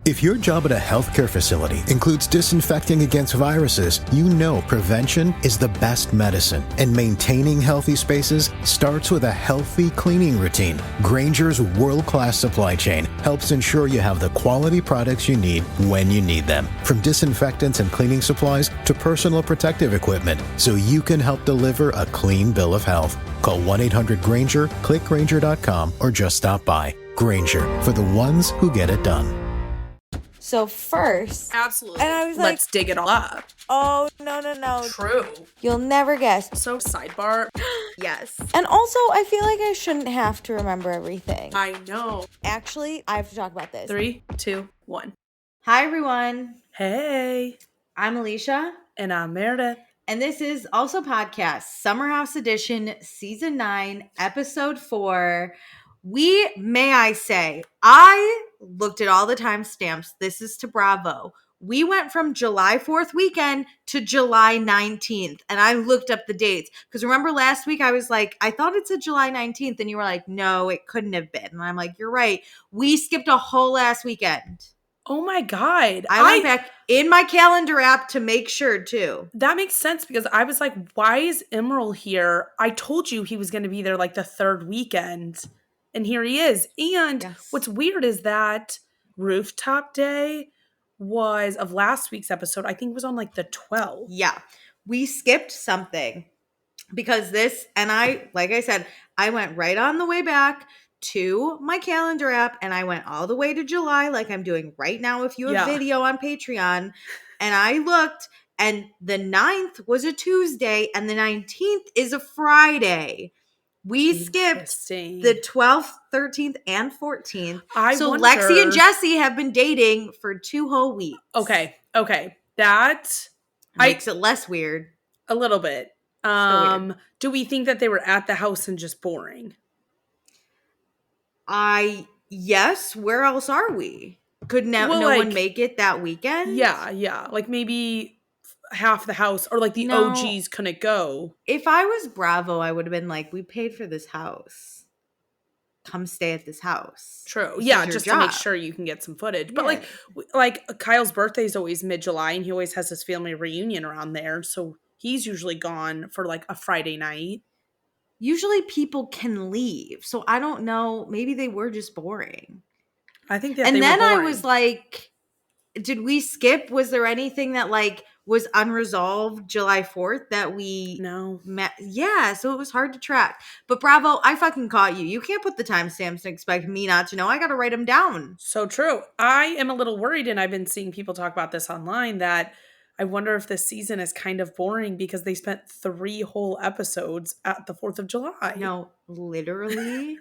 If your job at a healthcare facility includes disinfecting against viruses, you know prevention is the best medicine. And maintaining healthy spaces starts with a healthy cleaning routine. Grainger's world-class supply chain helps ensure you have the quality products you need when you need them. From disinfectants and cleaning supplies to personal protective equipment, so you can help deliver a clean bill of health. Call 1-800-GRAINGER, click Grainger.com, or just stop by. Grainger, for the ones who get it done. So first, absolutely. And I was let's dig it all up. Oh, no. True. You'll never guess. So sidebar. Yes. And also, I feel like I shouldn't have to remember everything. I know. Actually, I have to talk about this. 3, 2, 1. Hi, everyone. Hey. I'm Alicia. And I'm Meredith. And this is Also Podcast, Summer House Edition, Season 9, Episode 4. May I say, I looked at all the timestamps. This is to Bravo. We went from July 4th weekend to July 19th. And I looked up the dates. Because remember last week I was like, I thought it said July 19th. And you were like, no, it couldn't have been. And I'm like, you're right. We skipped a whole last weekend. Oh my God. I went back in my calendar app to make sure too. That makes sense because I was like, why is Emerald here? I told you he was going to be there like the third weekend. And here he is. And What's weird is that rooftop day was of last week's episode. I think it was on like the 12th. Yeah. We skipped something because like I said, I went right on the way back to my calendar app and I went all the way to July like I'm doing right now if you have video on Patreon. And I looked and the 9th was a Tuesday and the 19th is a Friday. We skipped the 12th, 13th, and 14th. So Lexi and Jesse have been dating for 2 whole weeks. Okay. That makes it less weird. A little bit. Do we think that they were at the house and just boring? Yes. Where else are we? Could no one make it that weekend? Yeah. Like maybe half the house or like the OGs couldn't go. If I was Bravo, I would have been like, we paid for this house. Come stay at this house. True. Yeah, just to make sure you can get some footage. But like Kyle's birthday is always mid-July and he always has his family reunion around there. So he's usually gone for like a Friday night. Usually people can leave. So I don't know. Maybe they were just boring. I think that and they then were boring. I was like, did we skip? Was there anything that like was unresolved July 4th that we met? Yeah, so it was hard to track. But Bravo, I fucking caught you. You can't put the timestamps and expect me not to know. I got to write them down. So true. I am a little worried, and I've been seeing people talk about this online, that I wonder if this season is kind of boring because they spent 3 whole episodes at the 4th of July. No, literally.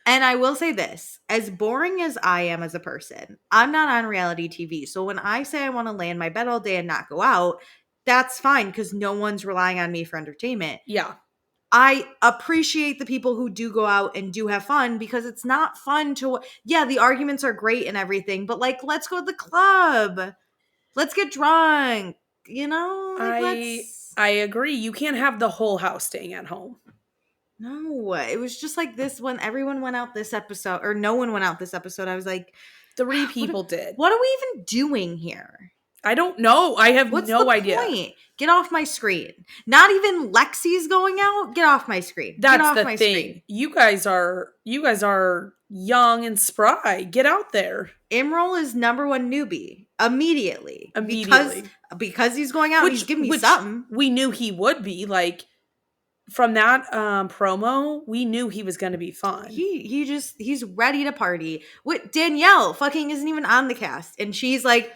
And I will say this, as boring as I am as a person, I'm not on reality TV. So when I say I want to lay in my bed all day and not go out, that's fine because no one's relying on me for entertainment. Yeah. I appreciate the people who do go out and do have fun because it's not fun to, the arguments are great and everything, but like, let's go to the club. Let's get drunk. You know? I agree. You can't have the whole house staying at home. No, it was just like this when everyone went out this episode, or no one went out this episode. I was like, 3 people did. What are we even doing here? I don't know. I have no idea. What's the point? Get off my screen. Not even Lexi's going out. Get off my screen. That's the thing. Screen. You guys are young and spry. Get out there. Emerald is number 1 newbie immediately. Because he's going out. He's giving me something. We knew he would be like. From that promo, we knew he was going to be fun. He's ready to party. What Danielle fucking isn't even on the cast, and she's like,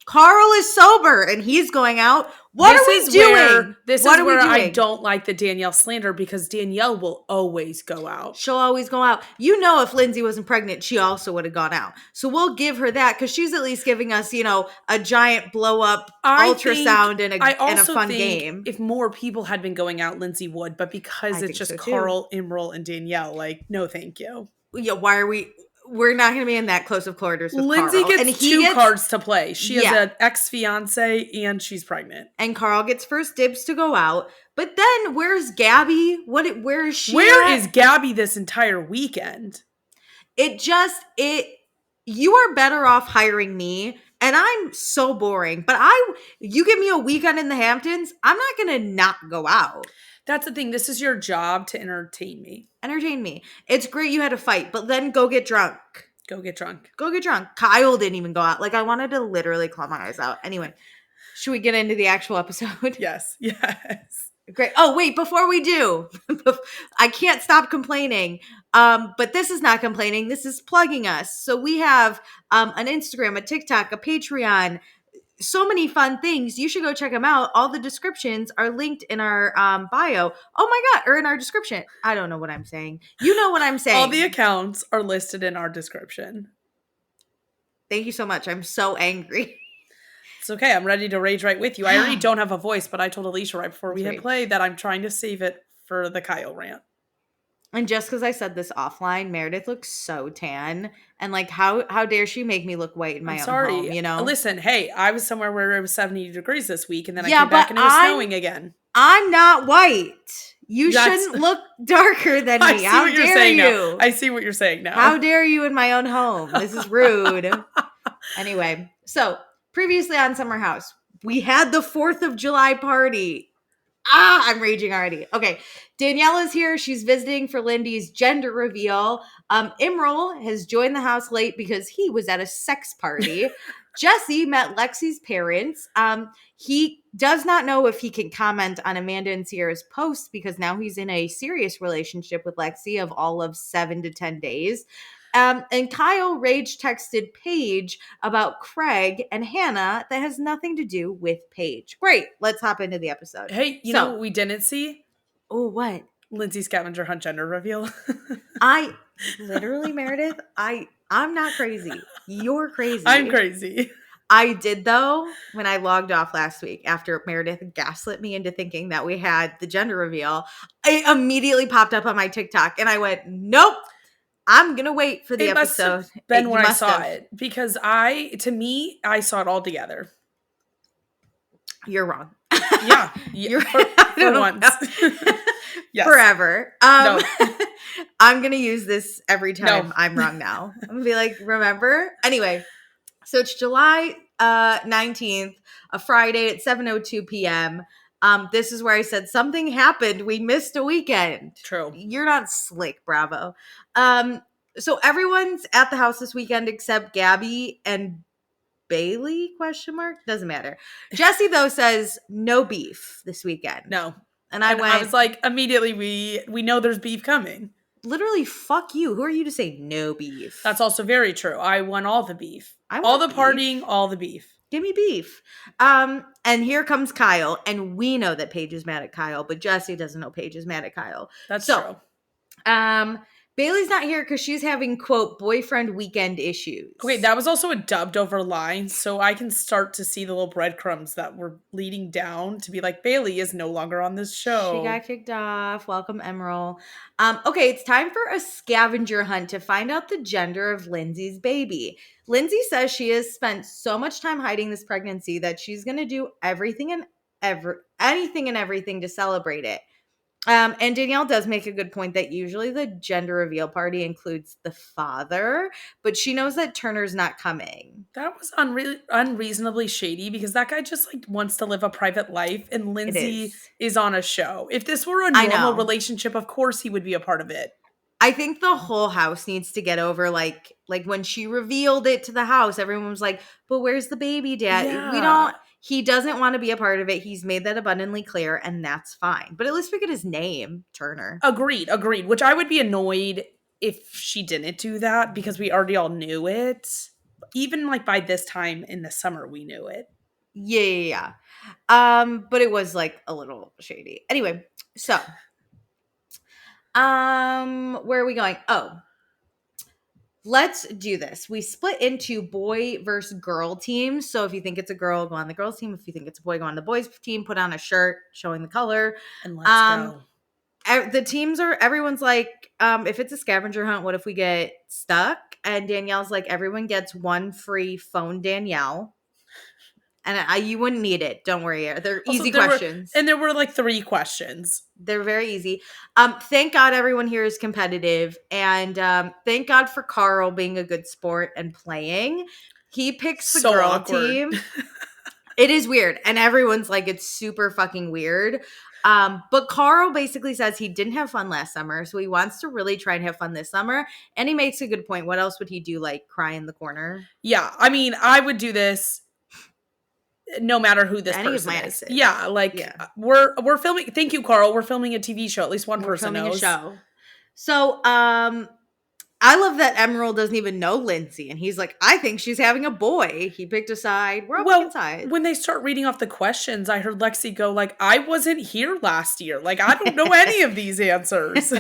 Carl is sober and he's going out. What are we doing? This is where I don't like the Danielle slander because Danielle will always go out. She'll always go out. You know, if Lindsay wasn't pregnant, she also would have gone out. So we'll give her that because she's at least giving us, a giant blow up ultrasound and a fun game. If more people had been going out, Lindsay would. But because it's just Carl, Emerald, and Danielle, like, no, thank you. Yeah, why are we? We're not going to be in that close of quarters with Lindsay Carl. Lindsay gets 2 cards to play. She has an ex-fiance and she's pregnant. And Carl gets first dibs to go out. But then where's Gabby? Where is she Where is Gabby this entire weekend? It you are better off hiring me. And I'm so boring, but you give me a weekend in the Hamptons, I'm not going to not go out. That's the thing. This is your job to entertain me. Entertain me. It's great you had a fight, but then go get drunk. Go get drunk. Go get drunk. Kyle didn't even go out. Like, I wanted to literally claw my eyes out. Anyway, should we get into the actual episode? Yes. Yes. Great. Oh, wait, before we do, I can't stop complaining. But this is not complaining. This is plugging us. So we have an Instagram, a TikTok, a Patreon, so many fun things. You should go check them out. All the descriptions are linked in our bio. Oh my God, or in our description. I don't know what I'm saying. You know what I'm saying. All the accounts are listed in our description. Thank you so much. I'm so angry. It's okay. I'm ready to rage right with you. I already don't have a voice, but I told Alicia right before we hit play that I'm trying to save it for the Kyle rant. And just because I said this offline, Meredith looks so tan. And like, how dare she make me look white in my own home, you know? Listen, hey, I was somewhere where it was 70 degrees this week, and then I came back and it was snowing again. I'm not white. You shouldn't look darker than me. How dare you? I see what you're saying now. How dare you in my own home? This is rude. Anyway, so previously on Summer House, we had the 4th of July party. I'm raging already. Okay. Danielle is here. She's visiting for Lindy's gender reveal. Imral has joined the house late because he was at a sex party. Jesse met Lexi's parents. He does not know if he can comment on Amanda and Sierra's post because now he's in a serious relationship with Lexi of all of 7 to 10 days. And Kyle rage texted Paige about Craig and Hannah that has nothing to do with Paige. Great. Let's hop into the episode. Hey, you know what we didn't see? Oh, what? Lindsay's scavenger hunt gender reveal. I literally, Meredith, I'm not crazy. You're crazy. I'm crazy. I did, though, when I logged off last week after Meredith gaslit me into thinking that we had the gender reveal. It immediately popped up on my TikTok and I went, nope. I'm going to wait for the episode. Then when I saw it, because I saw it all together. You're wrong. Yeah. For once. Yes. Forever. No. I'm going to use this every time I'm wrong now. I'm going to be like, remember? Anyway, so it's July 19th, a Friday at 7:02 p.m. This is where I said something happened. We missed a weekend. True. You're not slick, bravo. So everyone's at the house this weekend except Gabby and Bailey, ? Doesn't matter. Jesse, though, says no beef this weekend. No. And I was like, immediately, we know there's beef coming. Literally, fuck you. Who are you to say no beef? That's also very true. I want all the beef. All the partying, all the beef. Give me beef. And here comes Kyle. And we know that Paige is mad at Kyle, but Jesse doesn't know Paige is mad at Kyle. That's true. Bailey's not here because she's having, quote, boyfriend weekend issues. Okay, that was also a dubbed over line, so I can start to see the little breadcrumbs that were leading down to be like, Bailey is no longer on this show. She got kicked off. Welcome, Emerald. Okay, it's time for a scavenger hunt to find out the gender of Lindsay's baby. Lindsay says she has spent so much time hiding this pregnancy that she's going to do anything and everything to celebrate it. And Danielle does make a good point that usually the gender reveal party includes the father, but she knows that Turner's not coming. That was unreasonably shady because that guy just like wants to live a private life and Lindsay is on a show. If this were a normal relationship, of course he would be a part of it. I think the whole house needs to get over like when she revealed it to the house, everyone was like, but where's the baby, Dad? Yeah. He doesn't want to be a part of it. He's made that abundantly clear, and that's fine. But at least we get his name, Turner. Agreed. Which I would be annoyed if she didn't do that because we already all knew it. Even like by this time in the summer, we knew it. Yeah. But it was like a little shady. Anyway, so where are we going? Oh. Let's do this. We split into boy versus girl teams. So if you think it's a girl, go on the girls team. If you think it's a boy, go on the boys team. Put on a shirt showing the color. And let's go. The teams are, everyone's like, if it's a scavenger hunt, what if we get stuck? And Danielle's like, everyone gets one free phone Danielle. And you wouldn't need it. Don't worry. They're easy questions. There were like 3 questions. They're very easy. Thank God everyone here is competitive. And thank God for Carl being a good sport and playing. He picks the girl team. It is weird. And everyone's like, it's super fucking weird. But Carl basically says he didn't have fun last summer. So he wants to really try and have fun this summer. And he makes a good point. What else would he do? Like cry in the corner? Yeah. I mean, I would do this no matter who this person is. Exes. Yeah. Like we're filming. Thank you, Carl. We're filming a TV show. At least one person knows. A show. So, I love that Emerald doesn't even know Lindsay. And he's like, I think she's having a boy. He picked a side. We're all picking sides. When they start reading off the questions, I heard Lexi go like, I wasn't here last year. Like, I don't know any of these answers.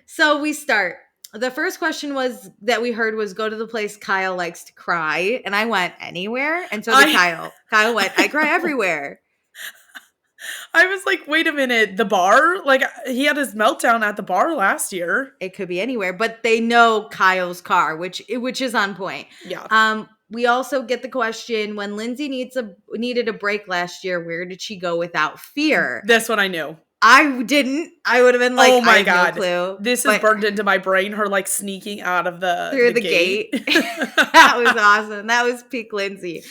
So we start. The first question that we heard was go to the place Kyle likes to cry. And I went anywhere. And so did Kyle. Kyle went, I cry everywhere. I was like, wait a minute, the bar? Like, he had his meltdown at the bar last year. It could be anywhere, but they know Kyle's car, which is on point. Yeah. We also get the question, when Lindsay needed a break last year, where did she go without fear? This one I knew. I didn't. I would have been like, oh my God. No clue. This is burned into my brain, her like sneaking out of through the gate. That was awesome. That was peak Lindsay.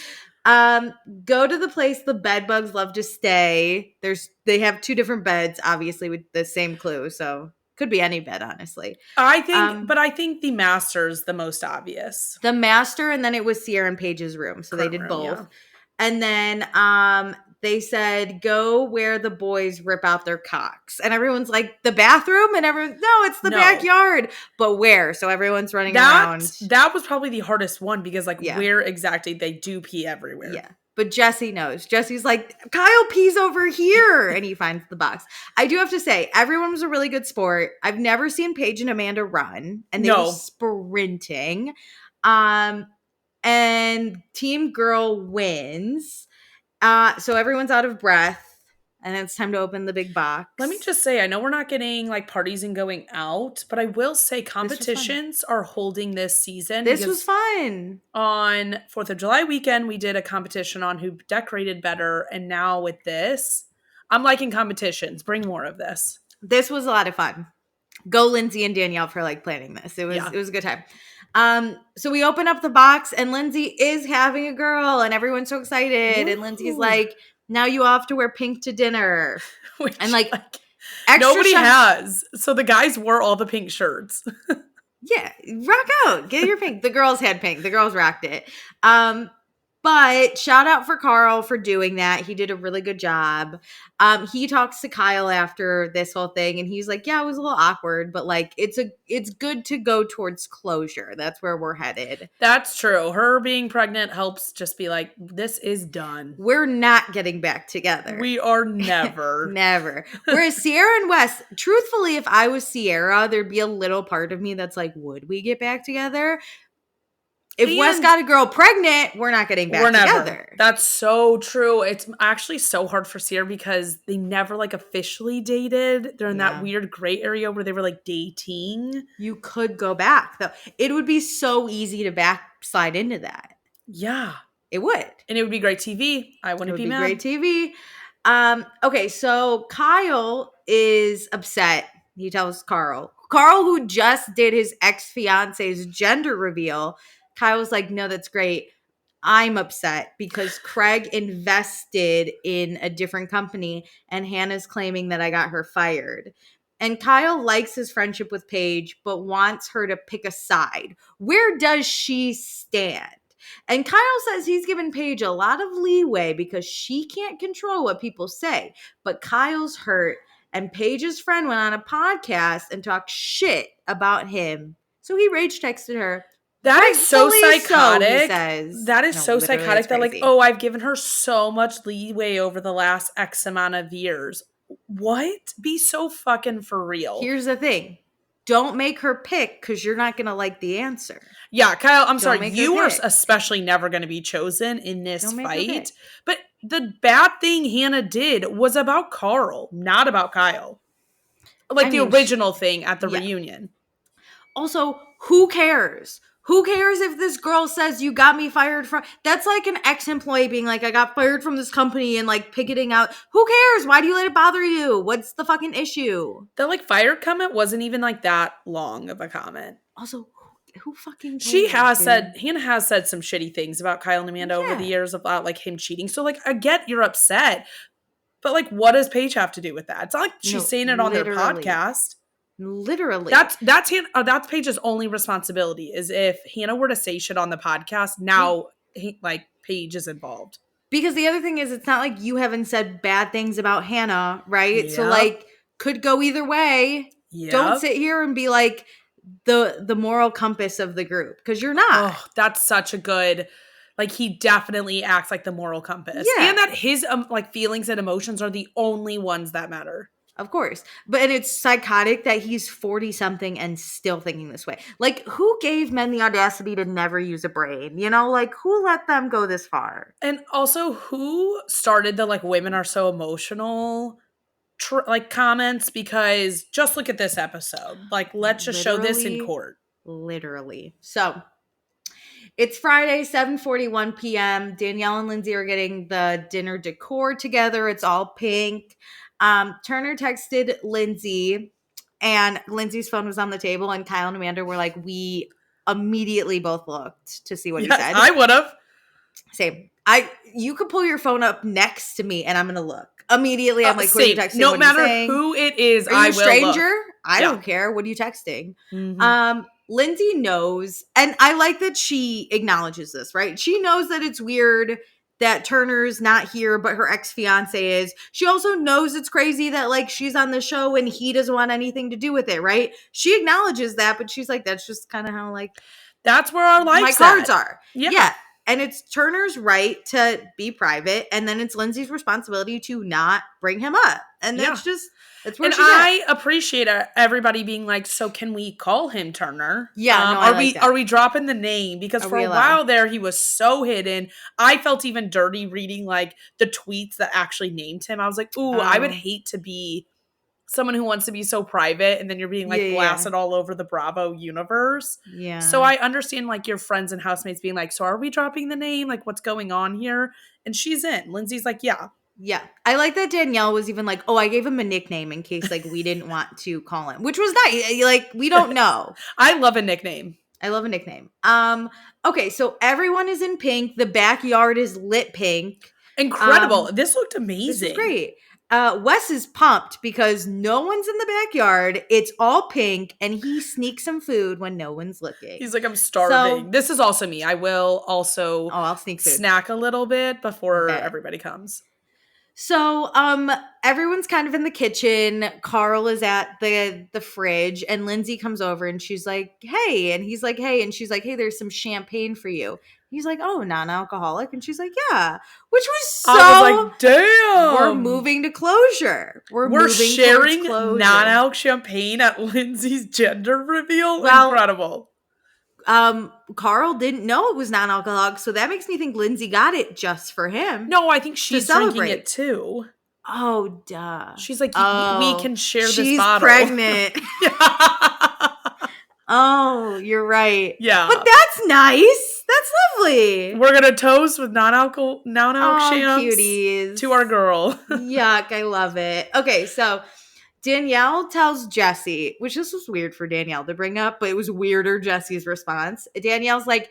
Go to the place the bed bugs love to stay. They have 2 different beds, obviously, with the same clue. So could be any bed, honestly. I think the master's the most obvious. The master, and then it was Sierra and Paige's room. So they did both. Yeah. And then they said, go where the boys rip out their cocks. And everyone's like, the bathroom? And no, it's the backyard. But where? So everyone's running around. That was probably the hardest one because where exactly they do pee everywhere. Yeah. But Jesse knows. Jesse's like, Kyle pees over here. And he finds the box. I do have to say, everyone was a really good sport. I've never seen Paige and Amanda run. And they were sprinting. And Team Girl wins. So everyone's out of breath. And it's time to open the big box. Let me just say, I know we're not getting like parties and going out, but I will say competitions are holding this season. This was fun. On 4th of July weekend, we did a competition on who decorated better. And now with this, I'm liking competitions. Bring more of this. This was a lot of fun. Go Lindsay and Danielle for like planning this. It was a good time. So we open up the box and Lindsay is having a girl and everyone's so excited. Ooh. And Lindsay's like, now you all have to wear pink to dinner. And like nobody has. So the guys wore all the pink shirts. Yeah. Rock out. Get your pink. The girls had pink. The girls rocked it. But shout out for Carl for doing that. He did a really good job. He talks to Kyle after this whole thing and he's like, yeah, it was a little awkward, but like it's good to go towards closure. That's where we're headed. That's true. Her being pregnant helps just be like, this is done. We're not getting back together. We are never. Never. Whereas Sierra and Wes, truthfully, if I was Sierra, there'd be a little part of me that's like, would we get back together? If Wes got a girl pregnant, we're not getting back together. That's so true. It's actually so hard for Sierra because they never like officially dated. They're in that weird gray area where they were like dating. You could go back though. It would be so easy to backslide into that. Yeah. It would. And it would be great TV. I wouldn't be mad. Great TV. Okay, so Kyle is upset. He tells Carl, who just did his ex-fiance's gender reveal, Kyle's like, no, that's great. I'm upset because Craig invested in a different company and Hannah's claiming that I got her fired. And Kyle likes his friendship with Paige, but wants her to pick a side. Where does she stand? And Kyle says he's given Paige a lot of leeway because she can't control what people say. But Kyle's hurt and Paige's friend went on a podcast and talked shit about him. So he rage texted her. That is so psychotic. That is so psychotic that like, oh, I've given her so much leeway over the last X amount of years. What? Be so fucking for real. Here's the thing. Don't make her pick because you're not going to like the answer. Yeah, Kyle, I'm sorry. You are especially never going to be chosen in this fight. But the bad thing Hannah did was about Carl, not about Kyle. Like the original thing at the reunion. Also, who cares? Who cares if this girl says you got me fired from? That's like an ex-employee being like, I got fired from this company and like picketing out. Who cares? Why do you let it bother you? What's the fucking issue? The like fired comment wasn't even like that long of a comment. Also, who fucking cares? Hannah has said some shitty things about Kyle and Amanda over the years about like him cheating. So like I get you're upset, but like what does Paige have to do with that? It's not like she's saying it on their podcast. Literally. That's Paige's only responsibility is if Hannah were to say shit on the podcast, now Paige is involved. Because the other thing is, it's not like you haven't said bad things about Hannah, right? Yep. So like could go either way. Yep. Don't sit here and be like the moral compass of the group, because you're not. Oh, that's such a good, like, he definitely acts like the moral compass. Yeah. And that his like feelings and emotions are the only ones that matter. Of course. And it's psychotic that he's 40 something and still thinking this way. Like, who gave men the audacity to never use a brain? You know, like, who let them go this far? And also, who started the like women are so emotional like comments? Because just look at this episode. Like, let's just show this in court. Literally. So it's Friday, 7:41 p.m. Danielle and Lindsay are getting the dinner decor together. It's all pink. Turner texted Lindsay, and Lindsay's phone was on the table, and Kyle and Amanda were like, we immediately both looked to see what he said. I would have. Same. You could pull your phone up next to me, and I'm gonna look immediately. I'm like, what are you texting? No matter who it is, I will. Are you a stranger? Look. I don't care. What are you texting? Mm-hmm. Lindsay knows, and I like that she acknowledges this, right? She knows that it's weird that Turner's not here, but her ex-fiance is. She also knows it's crazy that like she's on the show and he doesn't want anything to do with it, right? She acknowledges that, but she's like, that's just kind of how like that's where our my cards are. Yeah. And it's Turner's right to be private, and then it's Lindsay's responsibility to not bring him up. And that's where and I appreciate everybody being like, so can we call him Turner? Yeah, are we dropping the name? Because for a while there, he was so hidden. I felt even dirty reading like the tweets that actually named him. I was like, ooh, I would hate to be someone who wants to be so private, and then you're being like blasted all over the Bravo universe. Yeah. So I understand like your friends and housemates being like, so are we dropping the name? Like, what's going on here? And she's in. Lindsay's like, yeah. Yeah. I like that Danielle was even like, oh, I gave him a nickname in case like we didn't want to call him, which was nice. Like, we don't know. I love a nickname. Okay, so everyone is in pink. The backyard is lit pink. Incredible. This looked amazing. This is great. Wes is pumped because no one's in the backyard. It's all pink, and he sneaks some food when no one's looking. He's like, I'm starving. So, this is also me. I will also I'll sneak food. Snack a little bit before everybody comes. So, everyone's kind of in the kitchen. Carl is at the fridge, and Lindsay comes over, and she's like, hey. And he's like, hey. And she's like, hey, there's some champagne for you. He's like, oh, non-alcoholic? And she's like, yeah. Which was so... I was like, damn. We're moving to closure. We're sharing non-alc champagne at Lindsay's gender reveal? Well, incredible. Carl didn't know it was non-alcoholic, so that makes me think Lindsay got it just for him. No, I think she's drinking it too. Oh, duh. She's like, we can share this bottle. She's pregnant. Oh, you're right. Yeah. But that's nice. That's lovely. We're going to toast with non-alc shams cuties. To our girl. Yuck, I love it. Okay, so Danielle tells Jesse, which this was weird for Danielle to bring up, but it was weirder Jesse's response. Danielle's like,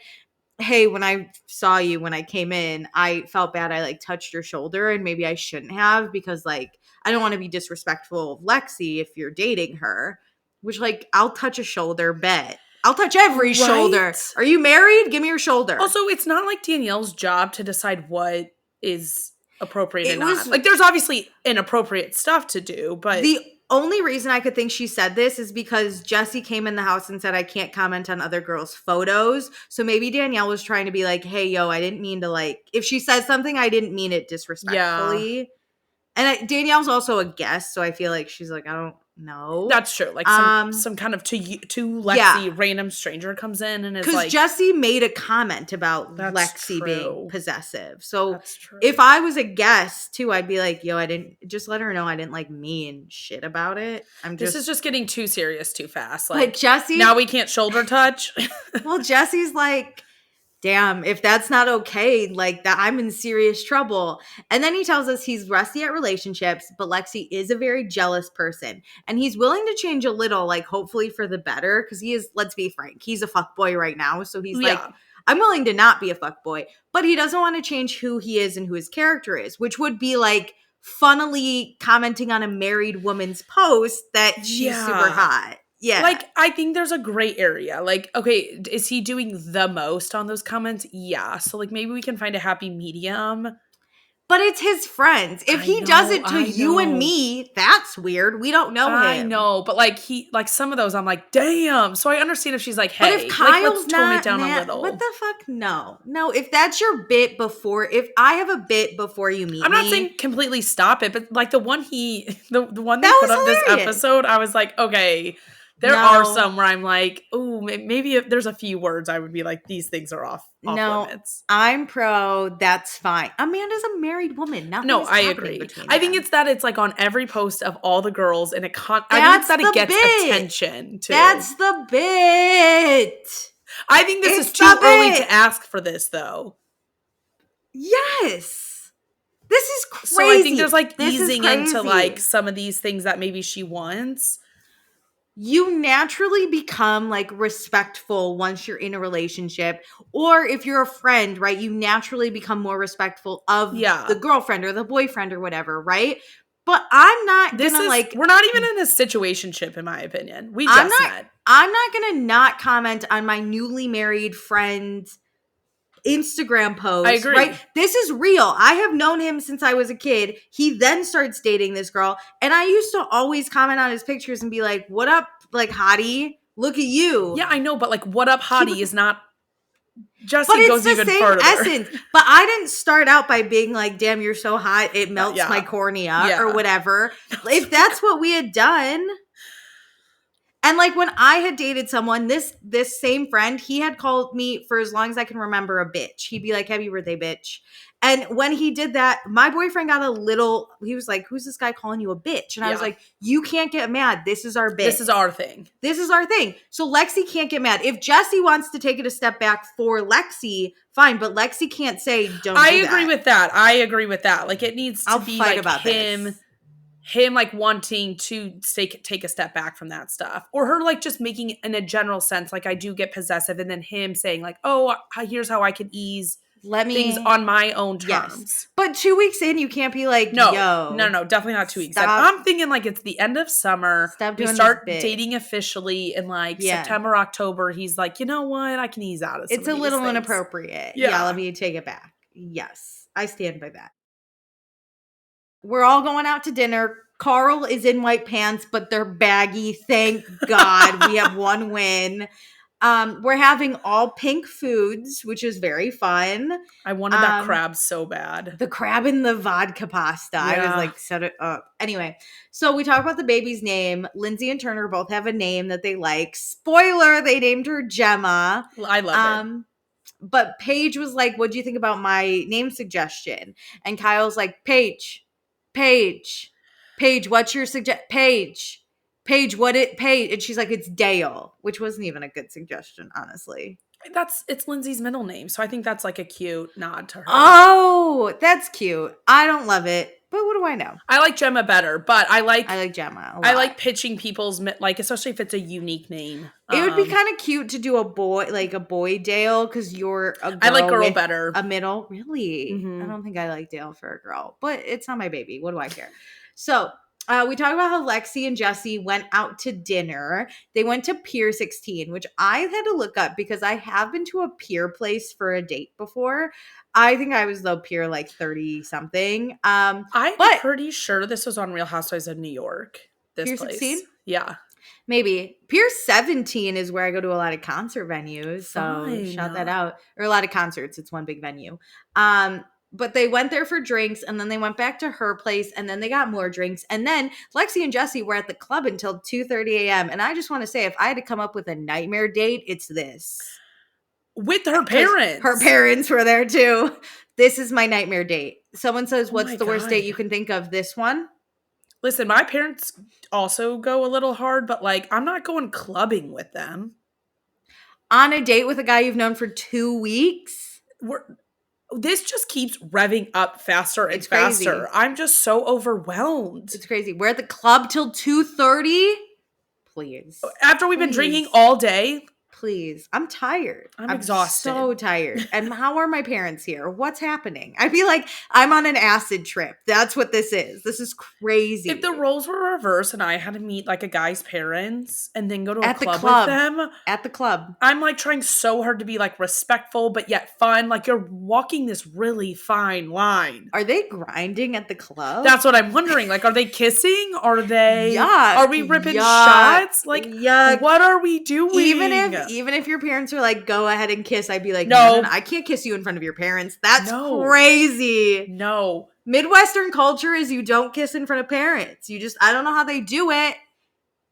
hey, when I saw you when I came in, I felt bad. I like touched your shoulder, and maybe I shouldn't have, because like I don't want to be disrespectful of Lexi if you're dating her. Which, like, I'll touch a shoulder, bet. I'll touch every shoulder. Are you married? Give me your shoulder. Also, it's not like Danielle's job to decide what is appropriate and not. Like, there's obviously inappropriate stuff to do, but... The only reason I could think she said this is because Jesse came in the house and said, I can't comment on other girls' photos. So maybe Danielle was trying to be like, hey, yo, I didn't mean to, like... If she says something, I didn't mean it disrespectfully. Yeah. And Danielle's also a guest, so I feel like she's like, I don't No. That's true. Like some kind of to Lexi random stranger comes in and is like. Because Jesse made a comment about Lexi being possessive. So if I was a guest too, I'd be like, yo, I didn't just let her know I didn't like mean shit about it. This is just getting too serious too fast. Like Jesse. Now we can't shoulder touch. Well, Jesse's like, damn, if that's not okay, like that, I'm in serious trouble. And then he tells us he's rusty at relationships, but Lexi is a very jealous person. And he's willing to change a little, like hopefully for the better. Because he is, let's be frank, he's a fuckboy right now. So he's like, I'm willing to not be a fuckboy. But he doesn't want to change who he is and who his character is, which would be like funnily commenting on a married woman's post that she's super hot. Yeah. Like, I think there's a gray area. Like, okay, is he doing the most on those comments? Yeah. So, like, maybe we can find a happy medium. But it's his friends. If he does it to you and me, that's weird. We don't know him. I know. But, like, some of those, I'm like, damn. So, I understand if she's like, hey, but if Kyle's let's tone it down a little. What the fuck? No. No, if that's your bit before, if I have a bit before you meet me. I'm not saying completely stop it, but, like, the one they put up this episode, I was like, okay. There are some where I'm like, ooh, maybe if there's a few words I would be like, these things are off limits. I'm pro. That's fine. Amanda's a married woman. No, I agree. I think it's that it's like on every post of all the girls and I think it's that it gets attention too. That's the bit. I think this is too early to ask for this though. Yes. This is crazy. So I think there's like easing into like some of these things that maybe she wants. You naturally become like respectful once you're in a relationship, or if you're a friend, right? You naturally become more respectful of the girlfriend or the boyfriend or whatever, right? But I'm not we're not even in a situationship, in my opinion. We just met. I'm not gonna not comment on my newly married friend's Instagram post. I agree. Right? This is real. I have known him since I was a kid. He then starts dating this girl. And I used to always comment on his pictures and be like, what up, like, hottie? Look at you. Yeah, I know. But, like, what up, hottie is not... Jesse goes even further. Essence. But I didn't start out by being like, damn, you're so hot. It melts my cornea or whatever. If that's what we had done... And like when I had dated someone, this same friend, he had called me for as long as I can remember a bitch. He'd be like, happy birthday, bitch. And when he did that, my boyfriend got he was like, who's this guy calling you a bitch? And I was like, you can't get mad. This is our bitch. This is our thing. This is our thing. So Lexi can't get mad. If Jesse wants to take it a step back for Lexi, fine. But Lexi can't say, don't do that. I agree with that. Like it needs to be like about him like wanting to take a step back from that stuff, or her like just making in a general sense, like I do get possessive, and then him saying like, oh, here's how I can ease things on my own terms. Yes. But 2 weeks in, you can't be like, no, definitely not 2 weeks in. I'm thinking like it's the end of summer. We start dating officially in like September, October. He's like, you know what? I can ease out of some It's a little inappropriate. Yeah, let me take it back. Yes, I stand by that. We're all going out to dinner. Carl is in white pants, but they're baggy. Thank God. We have one win. We're having all pink foods, which is very fun. I wanted that crab so bad. The crab in the vodka pasta. Yeah. I was like, set it up. Anyway, so we talk about the baby's name. Lindsay and Turner both have a name that they like. Spoiler, they named her Gemma. I love it. But Paige was like, what do you think about my name suggestion? And Kyle's like, Paige, what's your Paige, Paige. And she's like, it's Dale, which wasn't even a good suggestion, honestly. It's Lindsay's middle name. So I think that's like a cute nod to her. Oh, that's cute. I don't love it, but what do I know? I like Gemma better, but I like Gemma a lot. I like pitching people's, like, especially if it's a unique name. It would be kind of cute to do a boy Dale, because you're a girl. I like girl better. A middle. Really? Mm-hmm. I don't think I like Dale for a girl, but it's not my baby. What do I care? So we talk about how Lexi and Jesse went out to dinner. They went to Pier 16, which I had to look up because I have been to a pier place for a date before. I think I was though pier like 30 something. I'm pretty sure this was on Real Housewives of New York. This Pier place. 16? Yeah. Maybe. Pier 17 is where I go to a lot of concert venues. So shout that out. Or a lot of concerts. It's one big venue. But they went there for drinks, and then they went back to her place, and then they got more drinks. And then Lexi and Jesse were at the club until 2:30 a.m. And I just want to say, if I had to come up with a nightmare date, it's this. With her parents. Her parents were there too. This is my nightmare date. Someone says, what's the worst God. date you can think of? This one? Listen, my parents also go a little hard, but like, I'm not going clubbing with them. On a date with a guy you've known for 2 weeks? This just keeps revving up faster and crazy. faster. I'm just so overwhelmed. It's crazy. We're at the club till 2:30? Please. After we've been drinking all day. Please. I'm tired. I'm exhausted. So tired. And how are my parents here? What's happening? I feel like I'm on an acid trip. That's what this is. This is crazy. If the roles were reversed and I had to meet like a guy's parents and then go to a club with them. At the club. I'm like trying so hard to be like respectful but yet fun. Like you're walking this really fine line. Are they grinding at the club? That's what I'm wondering. Like, are they kissing? Are they? Yuck. Are we ripping Yuck. shots? Like, Yuck. What are we doing? Even if your parents are like, go ahead and kiss, I'd be like, no, I can't kiss you in front of your parents. That's crazy. No. Midwestern culture is you don't kiss in front of parents. I don't know how they do it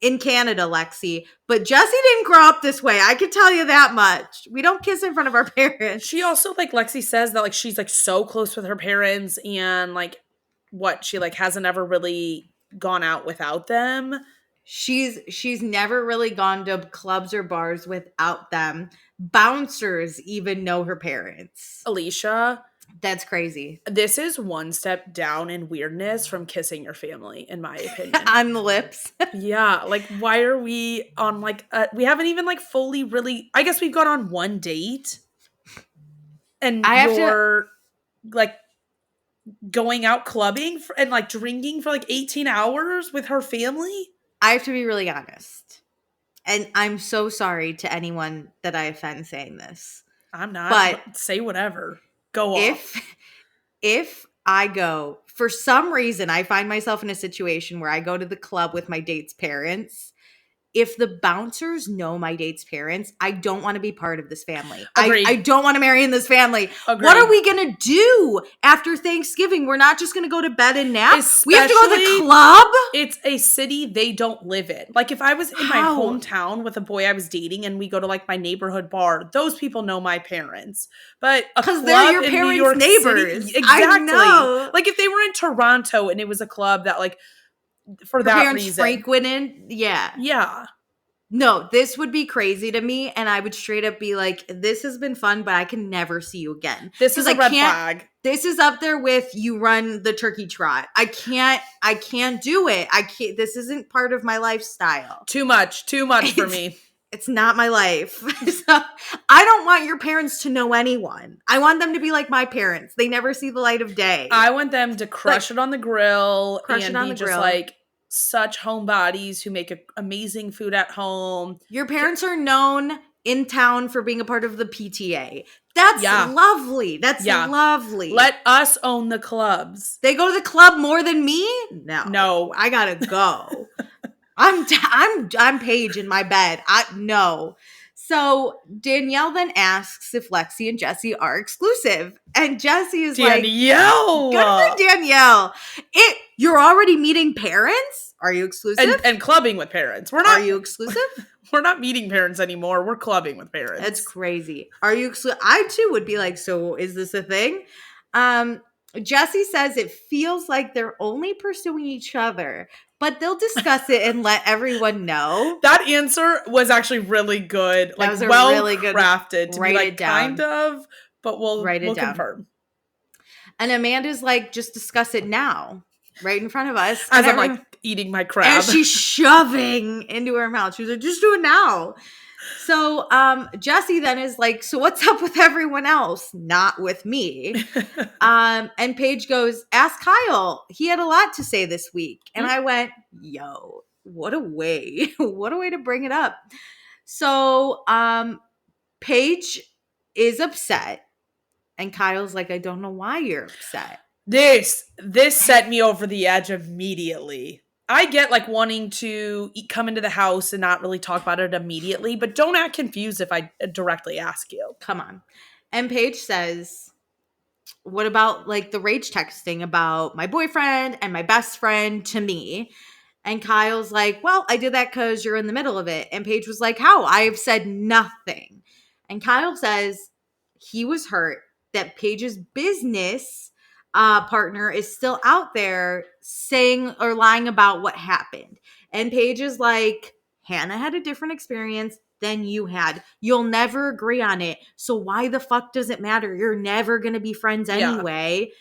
in Canada, Lexi. But Jessie didn't grow up this way. I can tell you that much. We don't kiss in front of our parents. She also, like Lexi says, that like she's like so close with her parents and like she like hasn't ever really gone out without them. She's never really gone to clubs or bars without them. Bouncers even know her parents. Alicia. That's crazy. This is one step down in weirdness from kissing your family, in my opinion. On the lips. Yeah. Like, why are we on like, we haven't even like fully really, I guess we've gone on one date. And you're like going out clubbing and like drinking for like 18 hours with her family. I have to be really honest. And I'm so sorry to anyone that I offend saying this. I'm not. But say whatever. Go off. If I go, for some reason, I find myself in a situation where I go to the club with my date's parents. If the bouncers know my date's parents, I don't want to be part of this family. I don't want to marry in this family. Agreed. What are we going to do after Thanksgiving? We're not just going to go to bed and nap. We have to go to the club? It's a city they don't live in. Like if I was in my hometown with a boy I was dating and we go to like my neighborhood bar, those people know my parents. But because they're your parents' neighbors. City, exactly. I know. Like if they were in Toronto and it was a club that like for that parents reason. frequented, yeah. No, this would be crazy to me, and I would straight up be like, this has been fun, but I can never see you again. This is a red flag. This is up there with you run the turkey trot. I can't do it. This isn't part of my lifestyle. Too much for me. It's not my life. So, I don't want your parents to know anyone. I want them to be like my parents. They never see the light of day. I want them to crush it on the grill and be just like such homebodies who make amazing food at home. Your parents are known in town for being a part of the PTA. That's lovely. That's lovely. Let us own the clubs. They go to the club more than me? No. I gotta go. I'm Paige in my bed. No. So Danielle then asks if Lexi and Jesse are exclusive. And Jesse is Danielle. Good for Danielle. You're already meeting parents? Are you exclusive? And clubbing with parents. Are you exclusive? We're not meeting parents anymore. We're clubbing with parents. That's crazy. Are you exclusive? I too would be like, so is this a thing? Jesse says it feels like they're only pursuing each other, but they'll discuss it and let everyone know. That answer was actually really good. That was really good crafted to be like kind of, but we'll confirm. And Amanda's like, just discuss it now, right in front of us. As I'm like eating my crab. And she's shoving into her mouth. She's like, just do it now. So Jesse then is like, so what's up with everyone else? Not with me. And Paige goes, ask Kyle. He had a lot to say this week. And I went, yo, what a way. What a way to bring it up. So Paige is upset. And Kyle's like, I don't know why you're upset. This set me over the edge immediately. I get like wanting to come into the house and not really talk about it immediately, but don't act confused if I directly ask you. Come on. And Paige says, what about like the rage texting about my boyfriend and my best friend to me? And Kyle's like, well, I did that because you're in the middle of it. And Paige was like, how? I've said nothing. And Kyle says he was hurt that Paige's business partner is still out there saying or lying about what happened. And Paige is like, Hannah had a different experience than you had. You'll never agree on it. So why the fuck does it matter? You're never going to be friends anyway.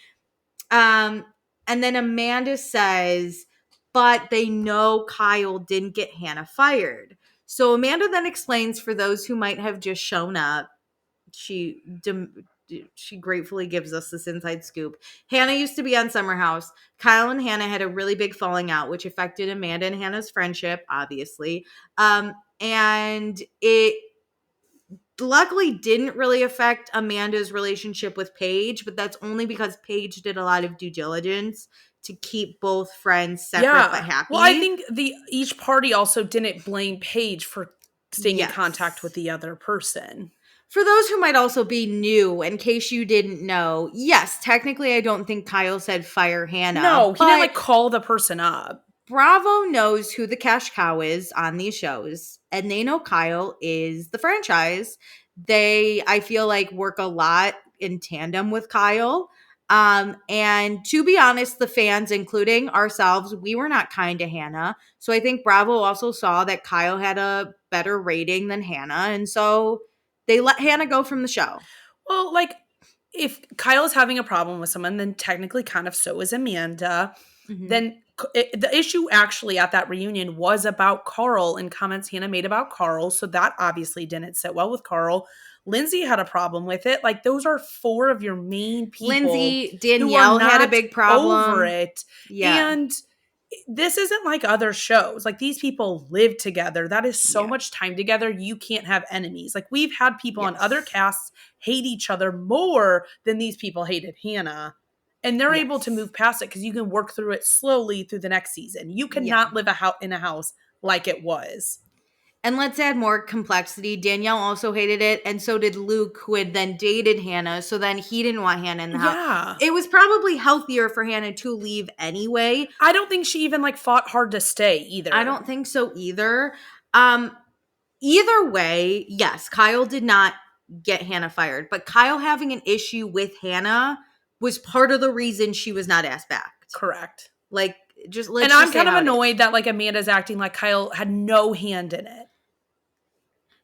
And then Amanda says, but they know Kyle didn't get Hannah fired. So Amanda then explains, for those who might have just shown up, she gratefully gives us this inside scoop. Hannah used to be on Summer House. Kyle and Hannah had a really big falling out, which affected Amanda and Hannah's friendship, obviously. And it luckily didn't really affect Amanda's relationship with Paige, but that's only because Paige did a lot of due diligence to keep both friends separate but happy. Well, I think each party also didn't blame Paige for staying in contact with the other person. For those who might also be new, in case you didn't know, yes, technically I don't think Kyle said fire Hannah. No, he didn't call the person up. Bravo knows who the cash cow is on these shows, and they know Kyle is the franchise. They, I feel like, work a lot in tandem with Kyle. And to be honest, the fans, including ourselves, we were not kind to Hannah. So I think Bravo also saw that Kyle had a better rating than Hannah, and so they let Hannah go from the show. Well, like, if Kyle is having a problem with someone, then technically kind of so is Amanda. Mm-hmm. Then the issue actually at that reunion was about Carl and comments Hannah made about Carl. So that obviously didn't sit well with Carl. Lindsay had a problem with it. Like, those are four of your main people. Lindsay, Danielle had a big problem over it. Yeah. And this isn't like other shows. Like, these people live together. That is so much time together. You can't have enemies. Like, we've had people on other casts hate each other more than these people hated Hannah. And they're able to move past it because you can work through it slowly through the next season. You cannot live in a house like it was. And let's add more complexity. Danielle also hated it, and so did Luke, who had then dated Hannah. So then he didn't want Hannah in the house. It was probably healthier for Hannah to leave anyway. I don't think she even fought hard to stay either. I don't think so either. Either way, yes, Kyle did not get Hannah fired, but Kyle having an issue with Hannah was part of the reason she was not asked back. Correct. Like, just let's. And I'm kind of annoyed that Amanda's acting like Kyle had no hand in it.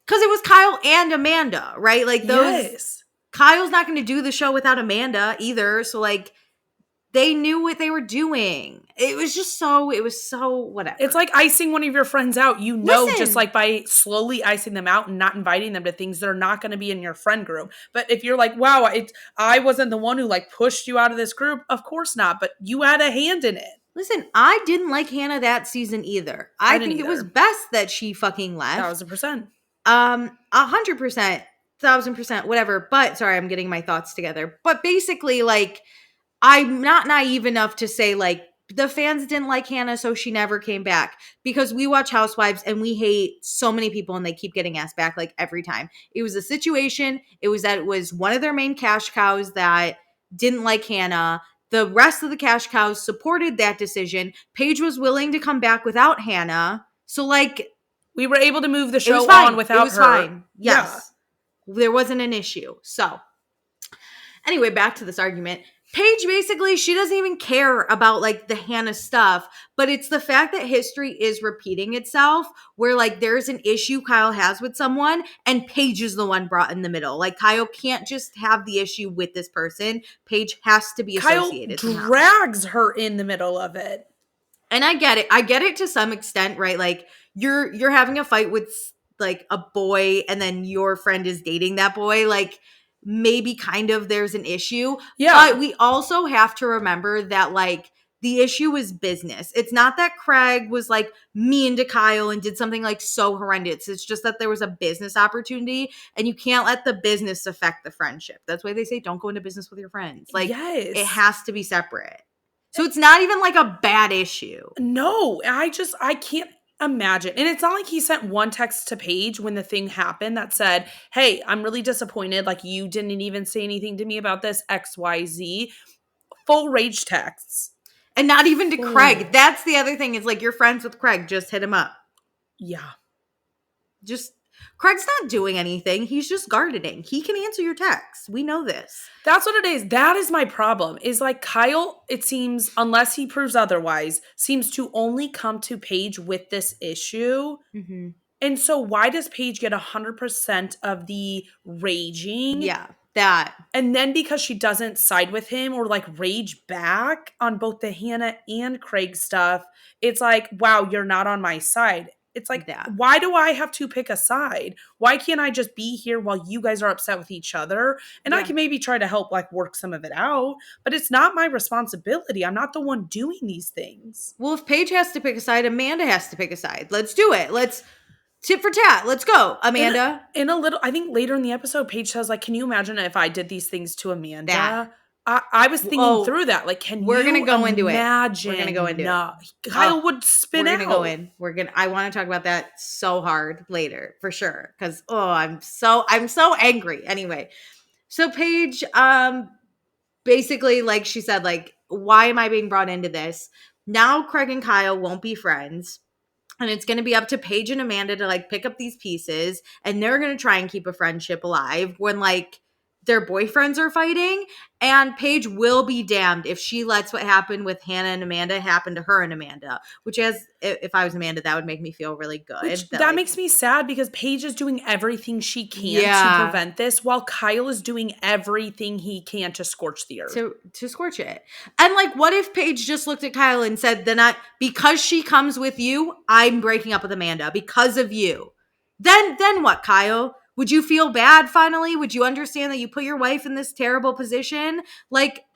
Because it was Kyle and Amanda, right? Like, those. Kyle's not going to do the show without Amanda either. So, they knew what they were doing. It was so whatever. It's like icing one of your friends out. Just by slowly icing them out and not inviting them to things, they're not going to be in your friend group. But if you're like, wow, I wasn't the one who pushed you out of this group, of course not. But you had a hand in it. Listen, I didn't like Hannah that season either. I think it was best that she fucking left. 1,000%. 100%, 1,000%, whatever. But sorry, I'm getting my thoughts together. But basically, I'm not naive enough to say the fans didn't like Hannah, so she never came back, because we watch Housewives and we hate so many people and they keep getting asked back every time. It was a situation. It was one of their main cash cows that didn't like Hannah. The rest of the cash cows supported that decision. Paige was willing to come back without Hannah. So we were able to move the show on without her. It was fine. Yes. Yeah. There wasn't an issue. So anyway, back to this argument. Paige, basically, she doesn't even care about the Hannah stuff, but it's the fact that history is repeating itself, where there's an issue Kyle has with someone and Paige is the one brought in the middle. Kyle can't just have the issue with this person. Paige has to be associated. Kyle drags her in the middle of it. And I get it. I get it to some extent, right? You're having a fight with a boy and then your friend is dating that boy. Maybe kind of there's an issue. Yeah. But we also have to remember that the issue is business. It's not that Craig was mean to Kyle and did something so horrendous. It's just that there was a business opportunity and you can't let the business affect the friendship. That's why they say don't go into business with your friends. It has to be separate. So it's not even a bad issue. No, I can't. imagine. And it's not like he sent one text to Paige when the thing happened that said, hey, I'm really disappointed. Like, you didn't even say anything to me about this XYZ. Full rage texts. And not even to Craig. That's the other thing is like, you're friends with Craig. Just hit him up. Yeah. Craig's not doing anything. He's just gardening. He can answer your texts. We know this. That's what it is. That is my problem. Is like Kyle, it seems, unless he proves otherwise, seems to only come to Paige with this issue. Mm-hmm. And so why does Paige get 100% of the raging? Yeah, that. And then because she doesn't side with him or like rage back on both the Hannah and Craig stuff, it's like, wow, you're not on my side. It's like, why do I have to pick a side? Why can't I just be here while you guys are upset with each other? And I can maybe try to help like work some of it out, but it's not my responsibility. I'm not the one doing these things. Well, if Paige has to pick a side, Amanda has to pick a side. Let's do it. Let's tit for tat. Let's go, Amanda. In a little, I think later in the episode, Paige says like, can you imagine if I did these things to Amanda? I was thinking through that. Like, we're gonna go into it. We're gonna go into it. Kyle would spin out. We're gonna go in. I want to talk about that so hard later for sure. Because I'm so angry. Anyway, so Paige, basically, like she said, like, why am I being brought into this? Now Craig and Kyle won't be friends. And it's going to be up to Paige and Amanda to like pick up these pieces. And they're going to try and keep a friendship alive when like their boyfriends are fighting. And Paige will be damned if she lets what happened with Hannah and Amanda happen to her and Amanda. Which, as if I was Amanda, that would make me feel really good. That makes me sad because Paige is doing everything she can to prevent this, while Kyle is doing everything he can to scorch the earth. To scorch it. And like, what if Paige just looked at Kyle and said, because she comes with you, I'm breaking up with Amanda because of you. Then what, Kyle? Would you feel bad finally? Would you understand that you put your wife in this terrible position? Like,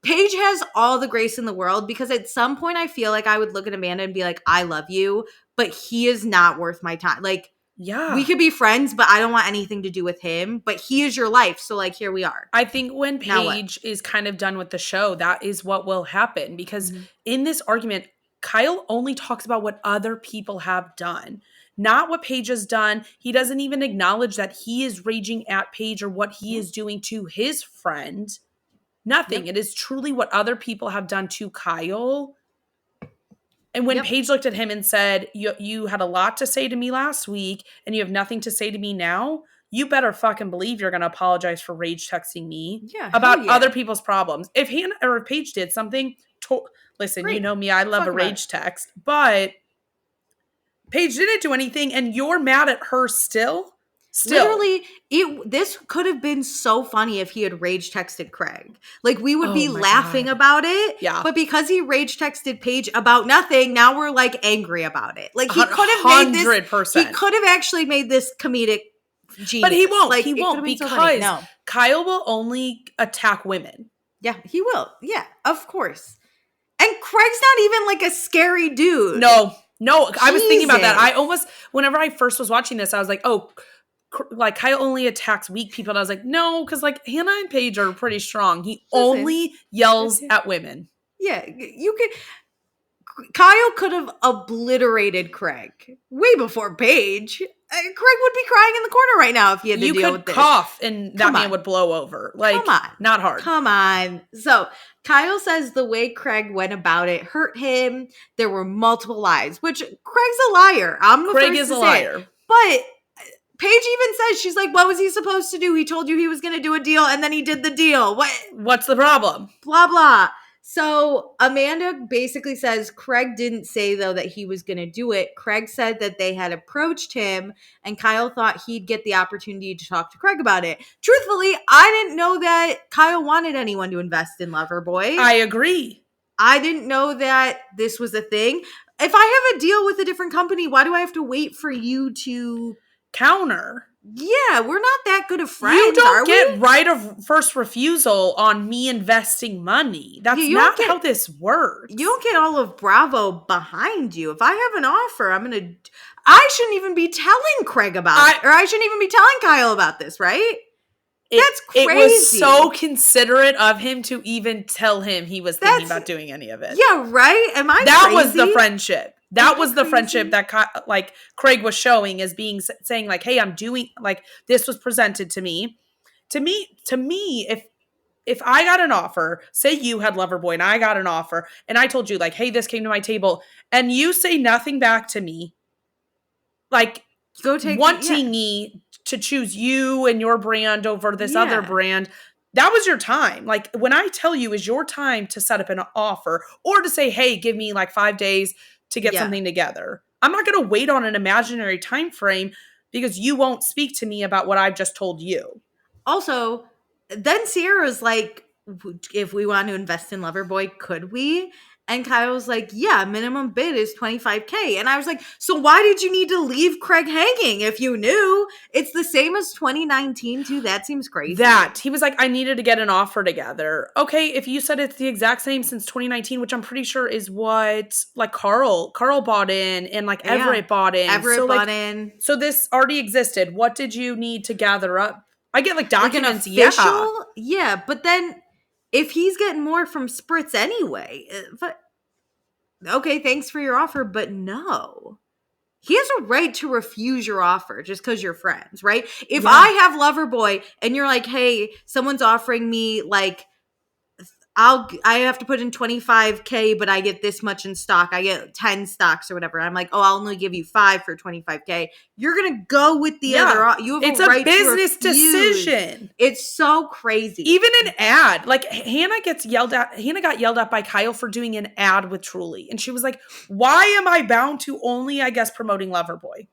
Paige has all the grace in the world because at some point I feel like I would look at Amanda and be like, I love you, but he is not worth my time. Like, we could be friends, but I don't want anything to do with him. But he is your life. So like, here we are. I think when Paige is kind of done with the show, that is what will happen. Because in this argument, Kyle only talks about what other people have done. Not what Paige has done. He doesn't even acknowledge that he is raging at Paige or what he is doing to his friend. Nothing. It is truly what other people have done to Kyle. And when Paige looked at him and said, you had a lot to say to me last week and you have nothing to say to me now, you better fucking believe you're going to apologize for rage texting me about other people's problems. If Hannah or if Paige did something, listen, you know me, I love a rage text, but Paige didn't do anything and you're mad at her still? Literally, this could have been so funny if he had rage texted Craig. Like, we would be laughing about it. Yeah. But because he rage texted Paige about nothing, now we're like angry about it. Like, he could have made this. 100%. He could have actually made this comedic genius. But he won't. Like, he won't because Kyle will only attack women. Yeah, he will. Yeah, of course. And Craig's not even like a scary dude. No, I was thinking about that. I almost, whenever I first was watching this, I was like, oh, like Kyle only attacks weak people. And I was like, no, because like Hannah and Paige are pretty strong. He only yells at women. Yeah, Kyle could have obliterated Craig way before Paige. Craig would be crying in the corner right now if he had to deal with this. You could cough and that man would blow over. Like, come on. Not hard. Come on. So Kyle says the way Craig went about it hurt him. There were multiple lies, which Craig's a liar. Craig is a liar. But Paige even says, she's like, what was he supposed to do? He told you he was going to do a deal and then he did the deal. What's the problem? Blah, blah. So Amanda basically says Craig didn't say, though, that he was going to do it. Craig said that they had approached him and Kyle thought he'd get the opportunity to talk to Craig about it. Truthfully, I didn't know that Kyle wanted anyone to invest in Loverboy. I agree. I didn't know that this was a thing. If I have a deal with a different company, why do I have to wait for you to counter? Yeah, we're not that good of friends. You don't get right of first refusal on me investing money. That's not how this works. You don't get all of Bravo behind you. If I have an offer, I shouldn't even be telling Craig about it. Or I shouldn't even be telling Kyle about this, right? That's crazy. It was so considerate of him to even tell him he was thinking about doing any of it. Yeah, right? Am I That crazy? was the friendship. That was the friendship that like Craig was showing as being saying like, hey, I'm doing like this was presented to me. To me, if I got an offer, say you had Loverboy and I got an offer and I told you like, hey, this came to my table and you say nothing back to me, like wanting me to choose you and your brand over this other brand, that was your time. Like when I tell you is your time to set up an offer or to say, hey, give me like 5 days to get something together. I'm not going to wait on an imaginary time frame because you won't speak to me about what I've just told you. Also, then Sierra's like, if we want to invest in Loverboy, could we? And Kyle's like, yeah, minimum bid is $25,000. And I was like, so why did you need to leave Craig hanging if you knew? It's the same as 2019 too. That seems crazy. He was like, I needed to get an offer together. Okay, if you said it's the exact same since 2019, which I'm pretty sure is what like Carl bought in and like Everett bought in. Everett bought in. So this already existed. What did you need to gather up? I get like documents, like an official, yeah, but then if he's getting more from Spritz anyway, but okay, thanks for your offer, but no. He has a right to refuse your offer just because you're friends, right? If I have Loverboy and you're like, hey, someone's offering me like, I have to put in $25,000, but I get this much in stock. I get 10 stocks or whatever. I'm like, oh, I'll only give you 5 for $25,000. You're gonna go with the other. You have a right business decision. It's so crazy. Even an ad, like Hannah got yelled at by Kyle for doing an ad with Truly, and she was like, "Why am I bound to only, I guess, promoting Loverboy?"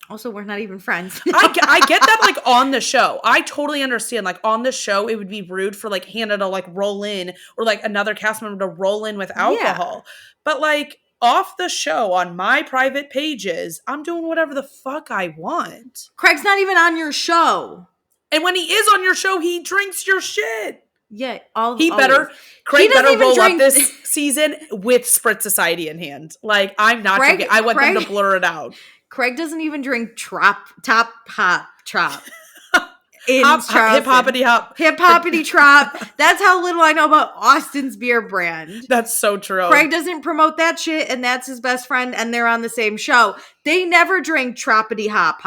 Also, we're not even friends. I get that, like, on the show. I totally understand. Like, on the show, it would be rude for, like, Hannah to, like, roll in or, like, another cast member to roll in with alcohol. Yeah. But, like, off the show on my private pages, I'm doing whatever the fuck I want. Craig's not even on your show. And when he is on your show, he drinks your shit. Yeah. Craig better roll up this season with Spritz Society in hand. Like, I'm not drinking. I want them to blur it out. Craig doesn't even drink top hop trop. Hip hoppity hop. Hip hoppity trop. That's how little I know about Austin's beer brand. That's so true. Craig doesn't promote that shit, and that's his best friend, and they're on the same show. They never drink troppity hop.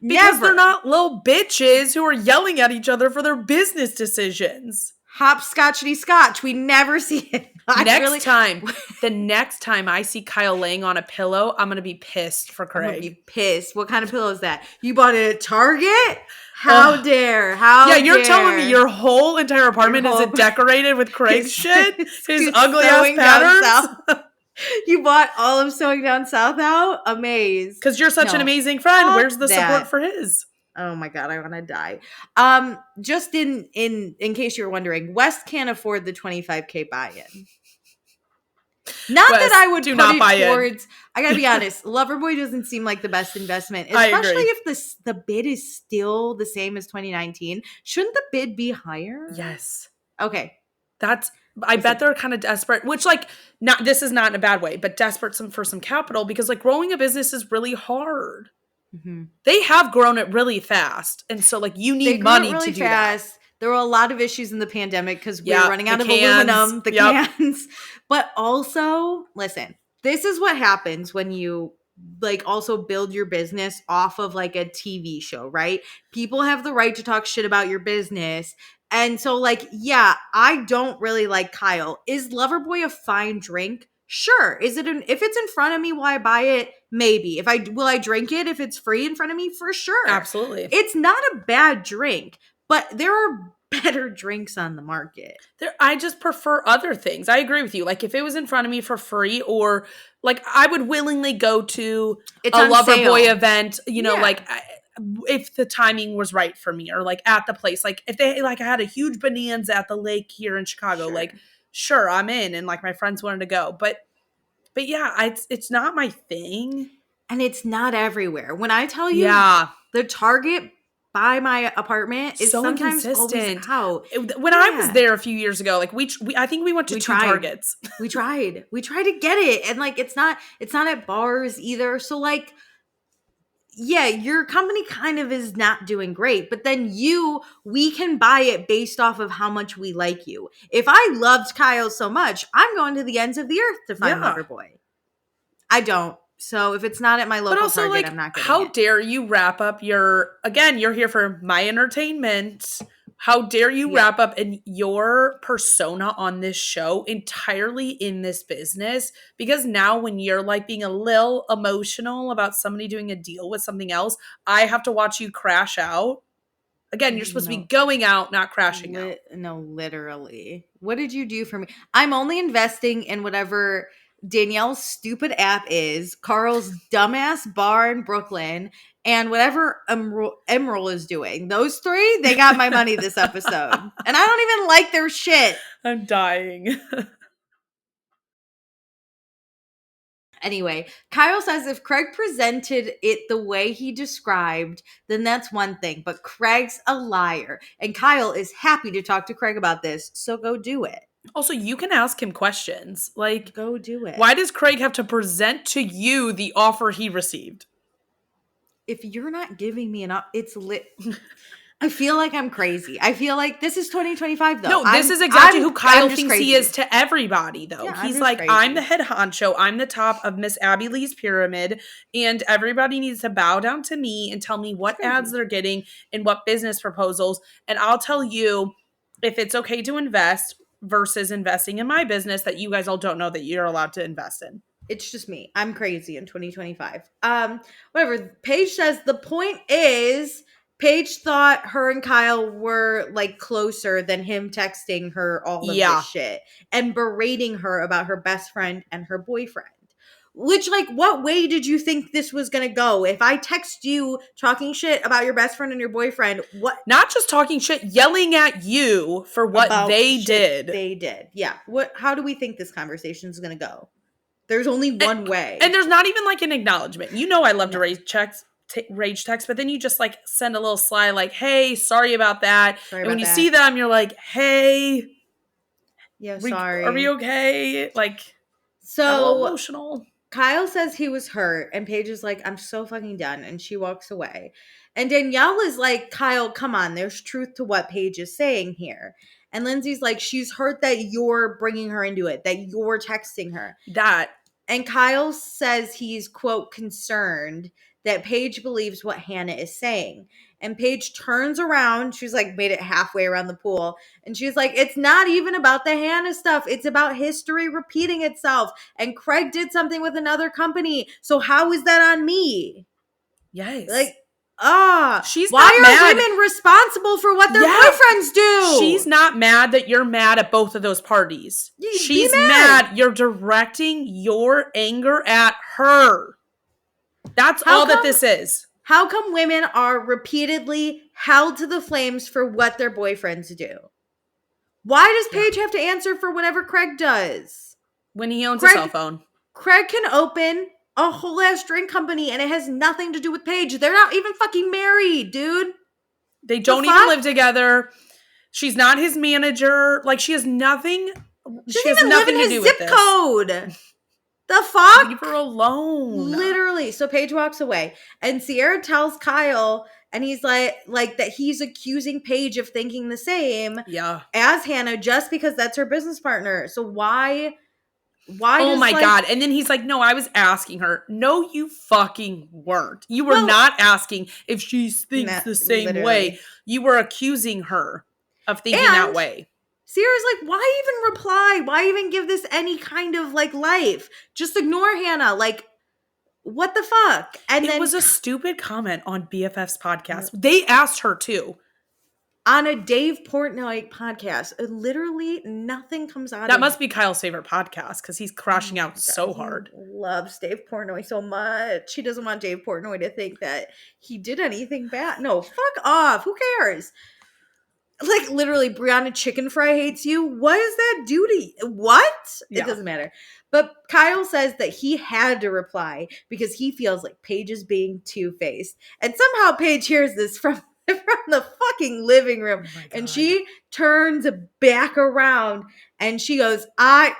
Because they're not little bitches who are yelling at each other for their business decisions. Hopscotchity scotch. We never see it. The next time I see Kyle laying on a pillow, I'm going to be pissed for Craig. I'm going to be pissed. What kind of pillow is that? You bought it at Target? How dare. You're telling me your whole entire apartment is decorated with Craig's shit? His ugly ass patterns? You bought all of Sewing Down South out? Amazed. Because you're such an amazing friend. Where's the support for his? Oh my God, I want to die. Just in case you were wondering, West can't afford the $25,000 buy-in. Not West, that I would put it towards. I gotta be honest, Loverboy doesn't seem like the best investment, especially if the bid is still the same as 2019. Shouldn't the bid be higher? Yes. Okay. I bet they're kind of desperate, which this is not in a bad way, but desperate for some capital because like growing a business is really hard. Mm-hmm. They have grown it really fast. And so you need money really to do fast. That. There were a lot of issues in the pandemic because we were running out of aluminum, cans. But also, listen, this is what happens when you also build your business off of a TV show, right? People have the right to talk shit about your business. And so I don't really like Kyle. Is Loverboy a fine drink? Sure. Is it if it's in front of me, will I buy it? Maybe. Will I drink it if it's free in front of me? For sure. Absolutely. It's not a bad drink, but there are better drinks on the market. I just prefer other things. I agree with you. If it was in front of me for free or I would willingly go to a Loverboy event, if the timing was right for me or at the place. If they I had a huge bonanza at the lake here in Chicago, sure. Sure, I'm in, and my friends wanted to go, but yeah, it's not my thing, and it's not everywhere. When I tell you, the Target by my apartment is so sometimes inconsistent. Out. When I was there a few years ago, I think we went to 2 Targets. We tried to get it, and it's not at bars either. So yeah, your company kind of is not doing great, but then we can buy it based off of how much we like you. If I loved Kyle so much, I'm going to the ends of the earth to find Loverboy. I don't. So if it's not at my local Target, like, I'm not getting how dare you wrap up you're here for my entertainment. How dare you wrap up in your persona on this show entirely in this business? Because now when you're like being a little emotional about somebody doing a deal with something else, I have to watch you crash out. Again, you're supposed to be going out, not crashing out. No, literally. What did you do for me? I'm only investing in whatever Danielle's stupid app is, Carl's dumbass bar in Brooklyn, and whatever Emerald is doing. Those three, they got my money this episode. And I don't even like their shit. I'm dying. Anyway, Kyle says if Craig presented it the way he described, then that's one thing. But Craig's a liar. And Kyle is happy to talk to Craig about this. So go do it. Also, you can ask him questions. Like, go do it. Why does Craig have to present to you the offer he received? If you're not giving me it's lit. I feel like I'm crazy. I feel like this is 2025 though. No, this is exactly who Kyle thinks he is to everybody though. Yeah, he's like, crazy. I'm the head honcho. I'm the top of Miss Abby Lee's pyramid. And everybody needs to bow down to me and tell me what ads they're getting and what business proposals. And I'll tell you if it's okay to invest versus investing in my business that you guys all don't know that you're allowed to invest in. It's just me. I'm crazy in 2025. Whatever. Paige says the point is Paige thought her and Kyle were like closer than him texting her all of this shit and berating her about her best friend and her boyfriend. Which, like, what way did you think this was going to go? If I text you talking shit about your best friend and your boyfriend, what? Not just talking shit, yelling at you for what they did. They did. Yeah. How do we think this conversation is going to go? There's only one way. And there's not even like an acknowledgement. You know I love to rage text, but then you just like send a little sly like, hey, sorry about that. And when you see them, you're like, hey. Yeah, sorry. Are we okay? Like, so I'm a little emotional. Kyle says he was hurt, and Paige is like, I'm so fucking done, and she walks away. And Danielle is like, Kyle, come on, there's truth to what Paige is saying here. And Lindsay's like, she's hurt that you're bringing her into it, that you're texting her. And Kyle says he's, quote, concerned that Paige believes what Hannah is saying. And Paige turns around. She's like made it halfway around the pool. And she's like, it's not even about the Hannah stuff. It's about history repeating itself. And Craig did something with another company. So how is that on me? Yes. Like, she's why not mad. Are women responsible for what their boyfriends do? She's not mad that you're mad at both of those parties. She's mad you're directing your anger at her. That's all that this is. How come women are repeatedly held to the flames for what their boyfriends do? Why does Paige have to answer for whatever Craig does? When he owns a cell phone. Craig can open a whole ass drink company and it has nothing to do with Paige. They're not even fucking married, dude. They don't even live together. She's not his manager. Like, she has nothing. She has nothing to do with this. Zip code. The fuck? Leave her alone. Literally. So Paige walks away. And Sierra tells Kyle, and he's like that he's accusing Paige of thinking the same as Hannah just because that's her business partner. So why oh my God. And then he's like, no, I was asking her. No, you fucking weren't. You were not asking if she thinks the same way. You were accusing her of thinking that way. Sierra's like, why even reply? Why even give this any kind of like life? Just ignore Hannah. Like, what the fuck? And it was a stupid comment on BFF's podcast. They asked her too. On a Dave Portnoy podcast. Literally nothing comes out of it. That must be Kyle's favorite podcast because he's crashing out so hard. He loves Dave Portnoy so much. He doesn't want Dave Portnoy to think that he did anything bad. No, fuck off. Who cares? Like, literally, Brianna Chicken Fry hates you. What does that do to you? What? Yeah. It doesn't matter. But Kyle says that he had to reply because he feels like Paige is being two-faced. And somehow Paige hears this from from the fucking living room. Oh my And God. she turns back around and she goes,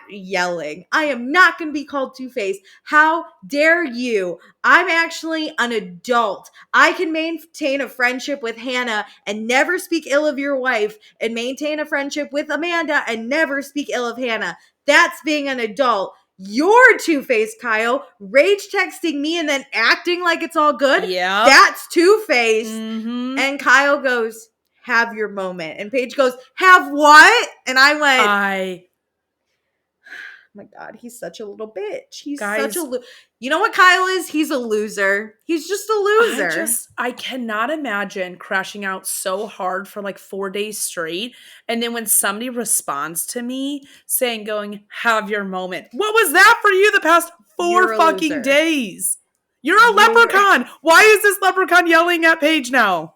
yelling, I am not going to be called two-faced. How dare you? I'm actually an adult. I can maintain a friendship with Hannah and never speak ill of your wife, and maintain a friendship with Amanda and never speak ill of Hannah. That's being an adult. You're two-faced, Kyle. Rage texting me and then acting like it's all good. Yeah. That's two-faced. Mm-hmm. And Kyle goes, have your moment. And Paige goes, have what? And I went, oh my God, he's such a little bitch. He's such a you know what Kyle is? He's a loser. He's just a loser. I cannot imagine crashing out so hard for like 4 days straight. And then when somebody responds to me going, have your moment. What was that for you the past 4 fucking days? You're a leprechaun. Why is this leprechaun yelling at Paige now?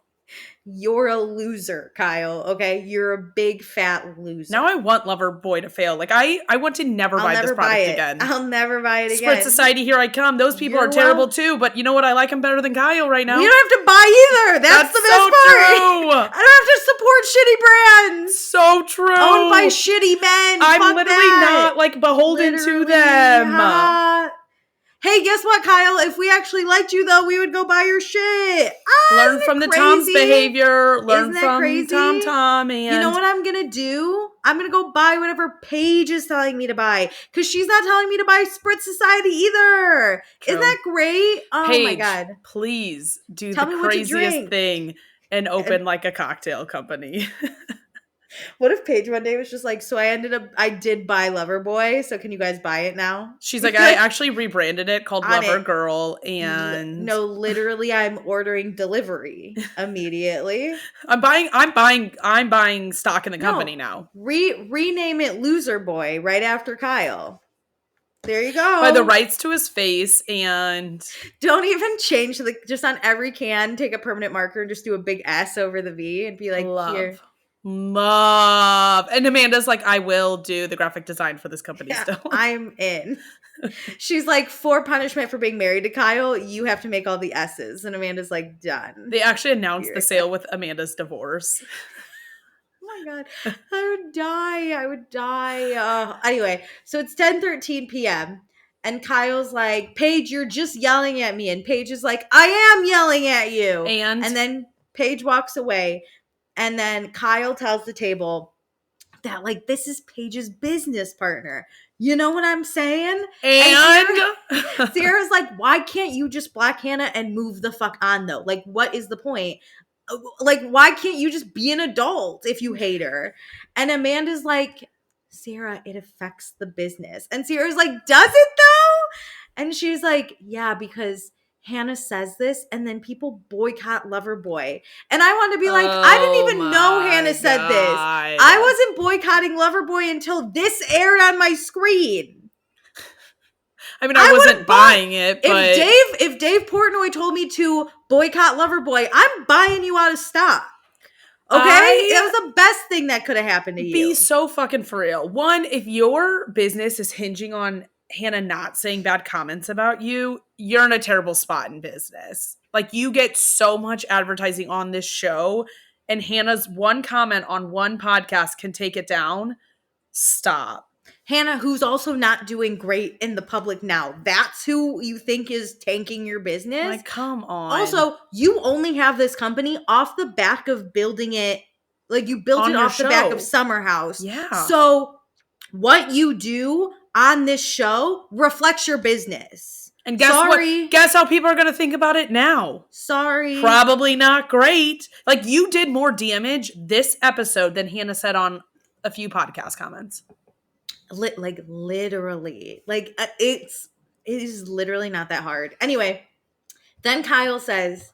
You're a loser, Kyle. Okay, you're a big fat loser. Now I want Loverboy to fail. Like I want to never buy this product again. I'll never buy it again. Sprit Society, here I come. Those people are terrible too. But you know what? I like them better than Kyle right now. You don't have to buy either. That's the best part. True. I don't have to support shitty brands. So true. Owned by shitty men. I'm literally not like beholden to them. Hey, guess what, Kyle? If we actually liked you, though, we would go buy your shit. Learn from the Tom's behavior. Learn from Tom. And you know what I'm going to do? I'm going to go buy whatever Paige is telling me to buy. Because she's not telling me to buy Sprit Society either. True. Isn't that great? Oh, Paige, my God. Please do the craziest thing and open like a cocktail company. What if Paige one day was just like, so I did buy Loverboy, so can you guys buy it now? She's like, I actually rebranded it called Lover Girl, and no, literally I'm ordering delivery immediately. I'm buying stock in the company now. Rename it Loser Boy right after Kyle. There you go. By the rights to his face, and don't even change just on every can, take a permanent marker and just do a big S over the V and be like, here. Love. And Amanda's like, I will do the graphic design for this company still. I'm in. She's like, for punishment for being married to Kyle, you have to make all the S's. And Amanda's like, done. They actually announced the sale with Amanda's divorce. Oh my God. I would die. Anyway, so it's 10:13 p.m. And Kyle's like, Paige, you're just yelling at me. And Paige is like, I am yelling at you. And then Paige walks away. And then Kyle tells the table that, like, this is Paige's business partner. You know what I'm saying? And Sarah's like, why can't you just block Hannah and move the fuck on, though? Like, what is the point? Like, why can't you just be an adult if you hate her? And Amanda's like, Sarah, it affects the business. And Sarah's like, does it, though? And she's like, yeah, because Hannah says this, and then people boycott Loverboy. And I want to be like, I didn't even know Hannah said this. I wasn't boycotting Loverboy until this aired on my screen. I mean, I wasn't buying it, but if Dave Portnoy told me to boycott Loverboy, I'm buying you out of stock. Okay? It was the best thing that could have happened to you. Be so fucking for real. One, if your business is hinging on Hannah not saying bad comments about you, you're in a terrible spot in business. Like, you get so much advertising on this show, and Hannah's one comment on one podcast can take it down. Stop. Hannah, who's also not doing great in the public now. That's who you think is tanking your business? Like, come on. Also, you only have this company off the back of building it. Like, you built it off the back of Summer House. Yeah. So, what you do on this show reflects your business. And guess what? Guess how people are going to think about it now? Sorry. Probably not great. Like, you did more damage this episode than Hannah said on a few podcast comments. Like, literally. Like, it is literally not that hard. Anyway, then Kyle says,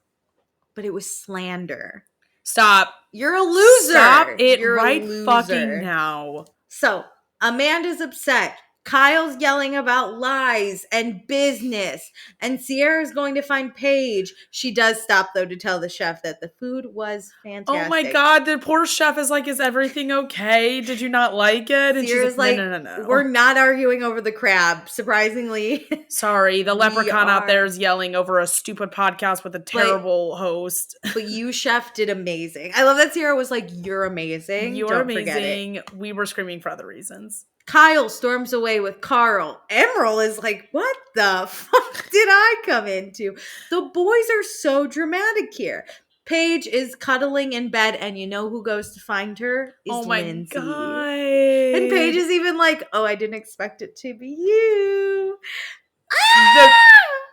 but it was slander. Stop. You're a loser. Stop it You're right fucking now. So, Amanda's upset Kyle's yelling about lies and business, and Sierra's going to find Paige. She does stop, though, to tell the chef that the food was fantastic. Oh my God, the poor chef is like, is everything okay? Did you not like it? And Sierra's she's like, no. We're not arguing over the crab, surprisingly. Sorry, the leprechaun out there is yelling over a stupid podcast with a terrible host. But you, chef, did amazing. I love that Sierra was like, you're amazing. You're Don't amazing. We were screaming for other reasons. Kyle storms away with Carl. Emerald is like, what the fuck did I come into? The boys are so dramatic here. Paige is cuddling in bed, and you know who goes to find her? Is Lindsay. God. And Paige is even like, oh, I didn't expect it to be you.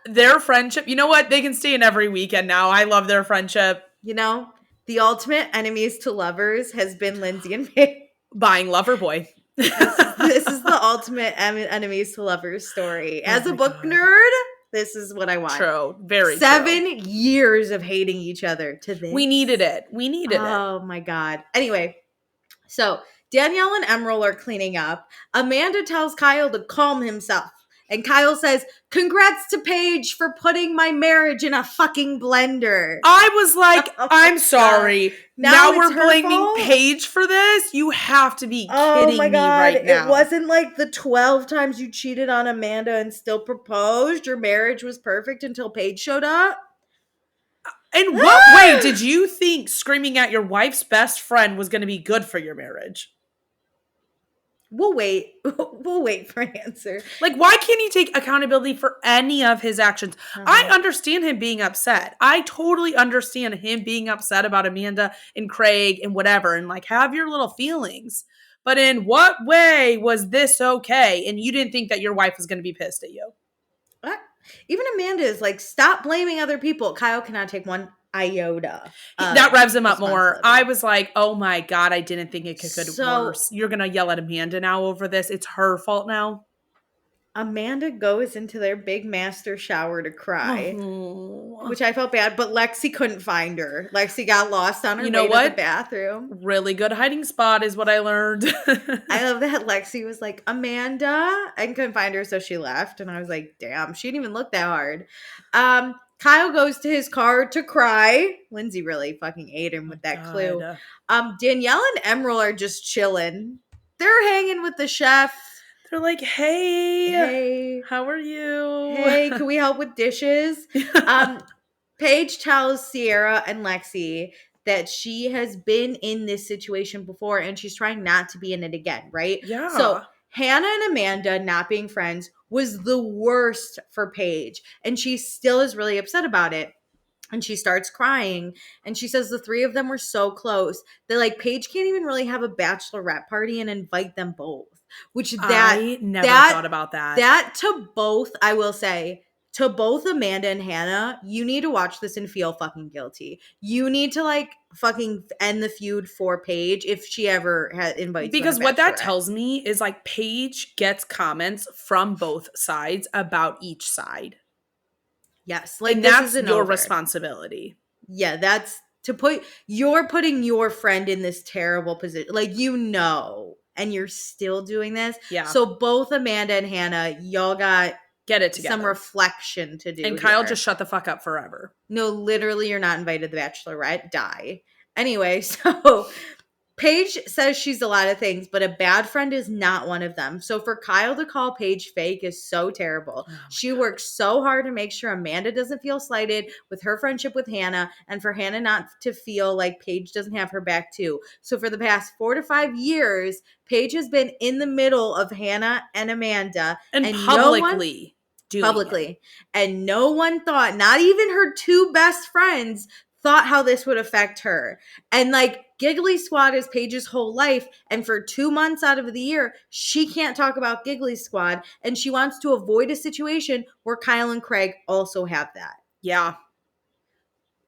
Their friendship, you know what? They can stay in every weekend now. I love their friendship. You know, the ultimate enemies to lovers has been Lindsay and Paige. Buying Loverboy. This is the ultimate enemies to lovers story. As a book nerd, this is what I want. True. Very 7 years of hating each other to this. We needed it. Oh my God. Anyway, so Danielle and Emerald are cleaning up. Amanda tells Kyle to calm himself. And Kyle says, congrats to Paige for putting my marriage in a fucking blender. I was like, I'm sorry. Now we're blaming fault? Paige for this? You have to be kidding me right now. It wasn't like the 12 times you cheated on Amanda and still proposed. Your marriage was perfect until Paige showed up. In what way did you think screaming at your wife's best friend was going to be good for your marriage? We'll wait. We'll wait for an answer. Like, why can't he take accountability for any of his actions? I understand him being upset. I totally understand him being upset about Amanda and Craig and whatever, and like, have your little feelings. But in what way was this okay? And you didn't think that your wife was going to be pissed at you? What? Even Amanda is like, stop blaming other people. Kyle cannot take one iota. That revs him up more. I was like, oh my God, I didn't think it could get worse. You're going to yell at Amanda now over this. It's her fault now. Amanda goes into their big master shower to cry, which I felt bad, but Lexi couldn't find her. Lexi got lost on her way to the bathroom. Really good hiding spot is what I learned. I love that Lexi was like, Amanda, and couldn't find her, so she left. And I was like, damn, she didn't even look that hard. Kyle goes to his car to cry. Lindsay really fucking ate him with that clue. Danielle and Emerald are just chilling. They're hanging with the chef. They're like, hey, how are you? Hey, can we help with dishes? Paige tells Sierra and Lexi that she has been in this situation before and she's trying not to be in it again, right? Yeah. So Hannah and Amanda not being friends was the worst for Paige. And she still is really upset about it. And she starts crying. And she says the three of them were so close that like Paige can't even really have a bachelorette party and invite them both. Which I never thought about that. That to both, I will say, to both Amanda and Hannah, you need to watch this and feel fucking guilty. You need to like fucking end the feud for Paige if she ever invites. Because what that tells me is like Paige gets comments from both sides about each side. Yes, like and that's your responsibility. Yeah, that's you're putting your friend in this terrible position. Like, you know. And you're still doing this. Yeah. So both Amanda and Hannah, y'all got get it together. Some reflection to do. And Kyle just shut the fuck up forever. No, literally, you're not invited to the Bachelorette. Die. Anyway, so Paige says she's a lot of things, but a bad friend is not one of them. So for Kyle to call Paige fake is so terrible. She works so hard to make sure Amanda doesn't feel slighted with her friendship with Hannah, and for Hannah not to feel like Paige doesn't have her back too. So for the past 4 to 5 years, Paige has been in the middle of Hannah and Amanda. And publicly. And no one thought, not even her two best friends, thought how this would affect her. And like Giggly Squad is Paige's whole life. And for 2 months out of the year, she can't talk about Giggly Squad. And she wants to avoid a situation where Kyle and Craig also have that. Yeah.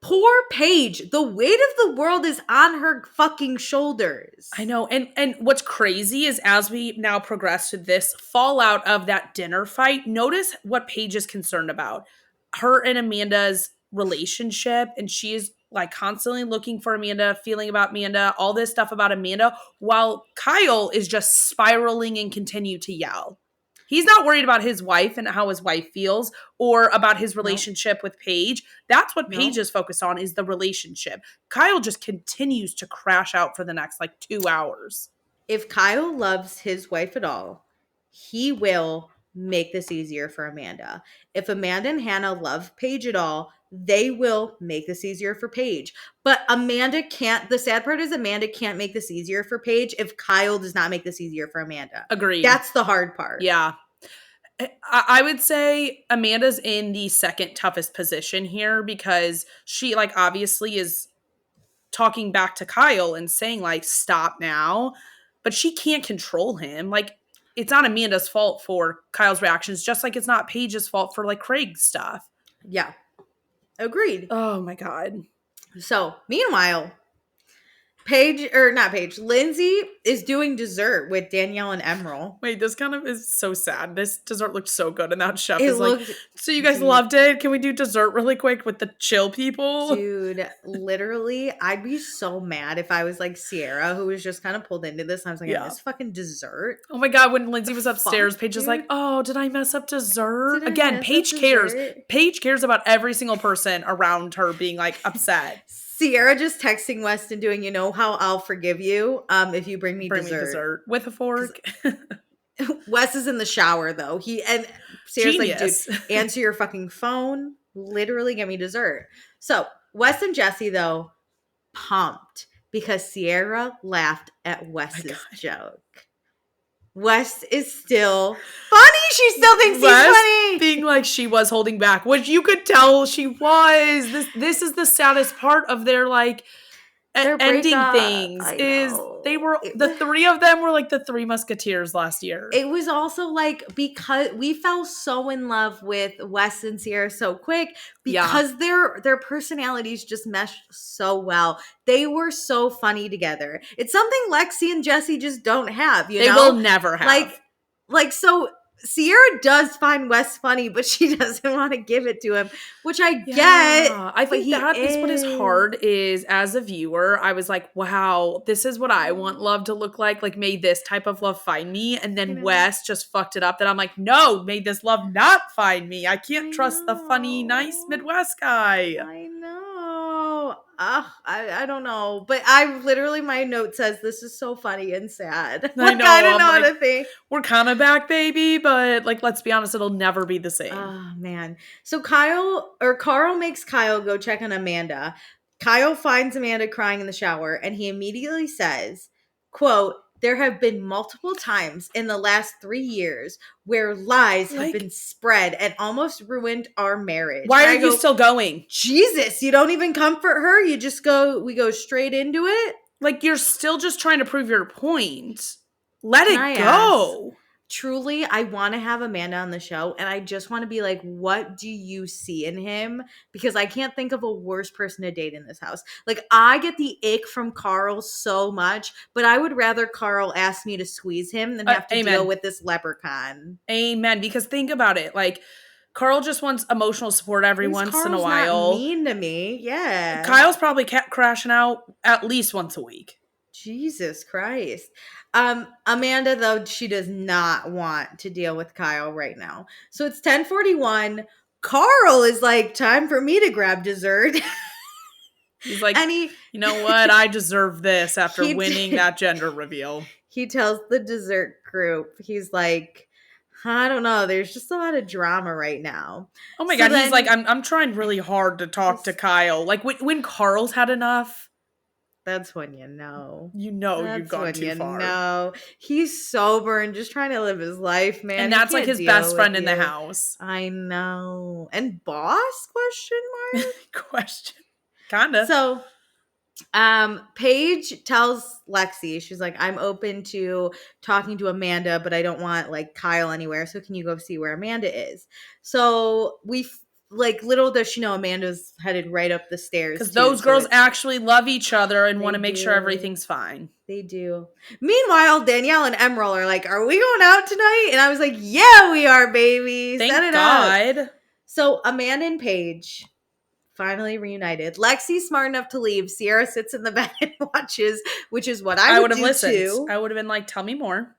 Poor Paige. The weight of the world is on her fucking shoulders. I know. And what's crazy is as we now progress to this fallout of that dinner fight, notice what Paige is concerned about. Her and Amanda's relationship, and she is like constantly looking for Amanda, feeling about Amanda, all this stuff about Amanda, while Kyle is just spiraling and continue to yell. He's not worried about his wife and how his wife feels or about his relationship with Paige. That's what Paige is focused on, is the relationship. Kyle just continues to crash out for the next 2 hours. If Kyle loves his wife at all, he will make this easier for Amanda. If Amanda and Hannah love Paige at all, they will make this easier for Paige. But Amanda can't. The sad part is Amanda can't make this easier for Paige if Kyle does not make this easier for Amanda. Agreed. That's the hard part. Yeah. I would say Amanda's in the second toughest position here because she obviously is talking back to Kyle and saying stop now, but she can't control him. It's not Amanda's fault for Kyle's reactions, just like it's not Paige's fault for Craig's stuff. Yeah. Agreed. Oh my God. So, meanwhile, Lindsay is doing dessert with Danielle and Emerald. Wait, this kind of is so sad. This dessert looked so good, and that chef so you guys loved it? Can we do dessert really quick with the chill people? Dude, literally, I'd be so mad if I was Sierra, who was just kind of pulled into this. I was like, I miss fucking dessert. Oh my God, when Lindsay was upstairs, Paige was like, oh, did I mess up dessert? Again, Paige cares. Paige cares about every single person around her being upset. Sierra just texting Weston doing, you know how I'll forgive you if you bring me dessert. With a fork. Wes is in the shower though. Sierra's Genius. Dude, answer your fucking phone. Literally give me dessert. So Wes and Jesse though, pumped because Sierra laughed at Wes's joke. Wes is still funny. She still thinks he's funny. Being she was holding back, which you could tell she was. This is the saddest part of their ending things. They were the three of them were the Three Musketeers last year. It was also because we fell so in love with Wes and Sierra so quick because their personalities just meshed so well. They were so funny together. It's something Lexi and Jesse just don't have. They will never have. So Sierra does find Wes funny, but she doesn't want to give it to him, which I get. I think that is what is hard is as a viewer, I was like, wow, this is what I want love to look like. May this type of love find me. And then Wes just fucked it up. That I'm like, no, may this love not find me. I can't trust the funny, nice Midwest guy. I know. I don't know. But I literally, my note says, this is so funny and sad. I know. I don't know how to think. We're kind of back, baby, but let's be honest, it'll never be the same. Oh, man. So Carl makes Kyle go check on Amanda. Kyle finds Amanda crying in the shower, and he immediately says, quote, there have been multiple times in the last 3 years where lies have been spread and almost ruined our marriage. Why are you still going? Jesus, you don't even comfort her? We go straight into it? You're still just trying to prove your point. Let it go. Truly, I want to have Amanda on the show, and I just want to be what do you see in him? Because I can't think of a worse person to date in this house. I get the ick from Carl so much, but I would rather Carl ask me to squeeze him than have to deal with this leprechaun. Amen. Because think about it. Carl just wants emotional support every once in a while. Not mean to me. Yeah. Kyle's probably crashing out at least once a week. Jesus Christ. Amanda, though, she does not want to deal with Kyle right now. So it's 10:41. Carl is time for me to grab dessert. He's you know what? I deserve this after winning that gender reveal. He tells the dessert group, he's I don't know. There's just a lot of drama right now. Oh my God. He's I'm trying really hard to talk to Kyle. When Carl's had enough. That's when you know. You've gone too far. No, he's sober and just trying to live his life, man. And that's his best friend in the house. I know. And boss? Question mark? Question. Kinda. So, Paige tells Lexi, she's I'm open to talking to Amanda, but I don't want Kyle anywhere. So can you go see where Amanda is? So little does she know Amanda's headed right up the stairs. Because those girls actually love each other and want to make sure everything's fine. They do. Meanwhile, Danielle and Emerald are are we going out tonight? And I was yeah, we are, baby. Thank God. Up. So Amanda and Paige finally reunited. Lexi's smart enough to leave. Sierra sits in the bed and watches, which is what I would have listened too. I would have been tell me more.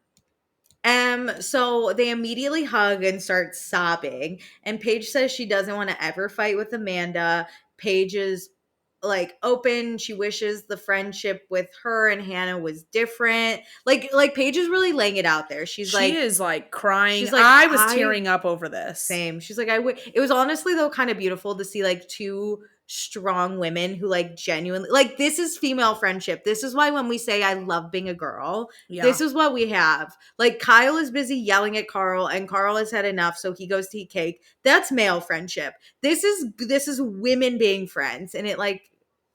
So they immediately hug and start sobbing. And Paige says she doesn't want to ever fight with Amanda. Paige is like open. She wishes the friendship with her and Hannah was different. Like Paige is really laying it out there. She is like crying. She's like, I was tearing up over this. Same. She's like, it was honestly though kind of beautiful to see like two strong women who like genuinely, like, this is female friendship. This is why when we say I love being a girl, this is what we have. Like, Kyle is busy yelling at Carl and Carl has had enough, so he goes to eat cake. That's male friendship. This is women being friends, and it, like,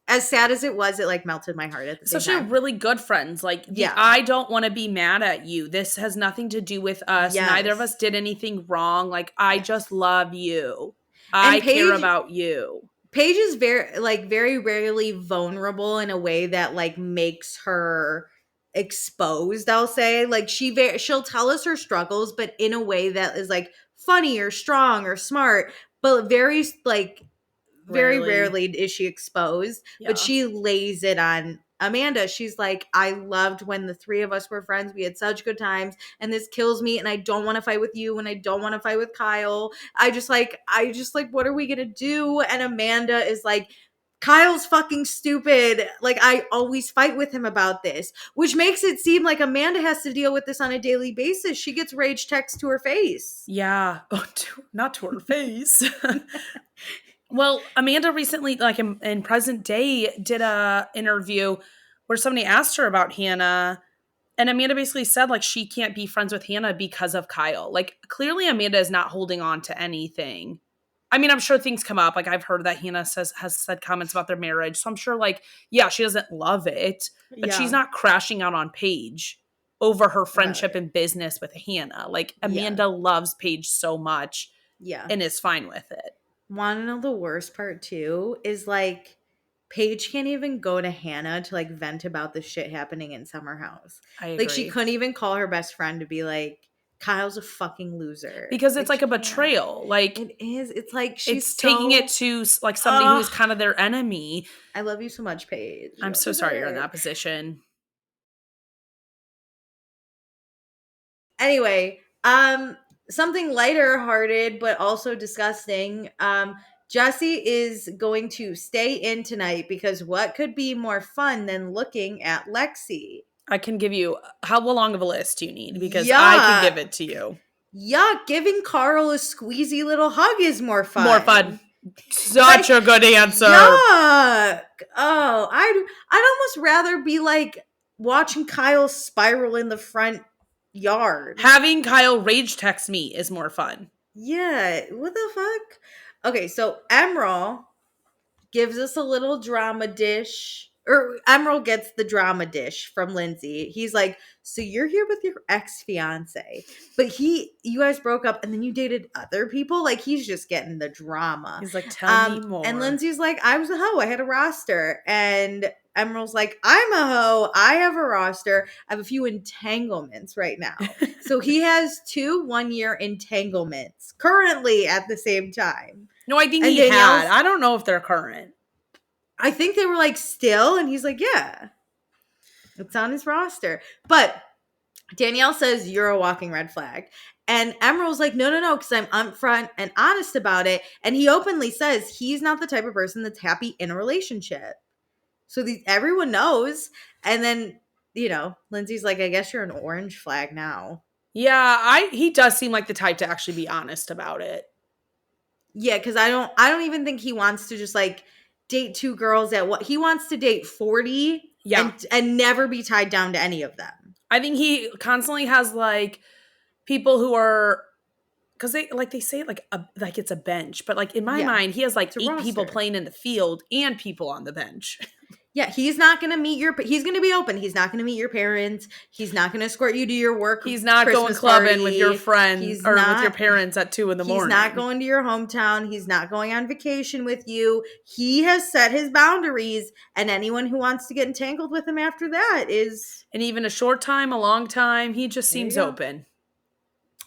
as sad as it was, it like melted my heart at the same time. Especially really good friends. Like, I don't want to be mad at you. This has nothing to do with us. Yes. Neither of us did anything wrong. Like, I just love you. I care about you. Paige is very rarely vulnerable in a way that like makes her exposed, I'll say. Like, she'll tell us her struggles, but in a way that is like funny or strong or smart, but very rarely is she exposed. But she lays it on Amanda. She's like, I loved when the three of us were friends. We had such good times, and this kills me, and I don't want to fight with you, and I don't want to fight with Kyle. I just like, what are we gonna do? And Amanda is like, Kyle's fucking stupid. Like, I always fight with him about this, which makes it seem like Amanda has to deal with this on a daily basis. She gets rage texts to her face. Yeah. Not to her face. Well, Amanda recently, like in present day, did a interview where somebody asked her about Hannah, and Amanda basically said like she can't be friends with Hannah because of Kyle. Like, clearly Amanda is not holding on to anything. I mean, I'm sure things come up. Like, I've heard that Hannah has said comments about their marriage, so I'm sure like, yeah, she doesn't love it, but she's not crashing out on Paige over her friendship and business with Hannah. Like, Amanda loves Paige so much, and is fine with it. Want to know the worst part too is like Paige can't even go to Hannah to like vent about the shit happening in Summer House. I agree. Like, she couldn't even call her best friend to be like, Kyle's a fucking loser. Because it's like a betrayal. Like, it is. It's like she's taking it to like somebody who's kind of their enemy. I love you so much, Paige. I'm so sorry you're in that position. Anyway, something lighter hearted, but also disgusting. Jesse is going to stay in tonight because what could be more fun than looking at Lexi? I can give you, how long of a list do you need? Because I can give it to you. Yuck, giving Carl a squeezy little hug is more fun. More fun. Such a good answer. Yuck. Oh, I'd almost rather be like watching Kyle spiral in the front yard. Having Kyle rage text me is more fun. Yeah, what the fuck? Okay, so Emerald gives us a little drama dish. Or Emerald gets the drama dish from Lindsay. He's like, so you're here with your ex-fiance, but you guys broke up and then you dated other people? Like, he's just getting the drama. He's like, tell me more. And Lindsay's like, I was a hoe. I had a roster. And Emerald's like, I'm a hoe. I have a roster. I have a few entanglements right now. So he has 2 one-year entanglements currently at the same time. No, I think he had. I don't know if they're current. I think they were like still, and he's like, yeah, it's on his roster. But Danielle says, you're a walking red flag. And Emerald's like, no, because I'm upfront and honest about it. And he openly says he's not the type of person that's happy in a relationship. So everyone knows. And then, Lindsay's like, I guess you're an orange flag now. Yeah, he does seem like the type to actually be honest about it. Yeah, because I don't even think he wants to just like date 2 girls at what he wants to date 40 and never be tied down to any of them. I think he constantly has like people who are, because they say like it's a bench, but like in my mind he has like 8 people playing in the field and people on the bench. Yeah, he's not going to meet he's going to be open. He's not going to meet your parents. He's not going to escort you to your work. He's not Christmas going clubbing party. with your friends with your parents at 2 a.m. He's not going to your hometown. He's not going on vacation with you. He has set his boundaries, and anyone who wants to get entangled with him after that is... And even a short time, a long time, he just seems open.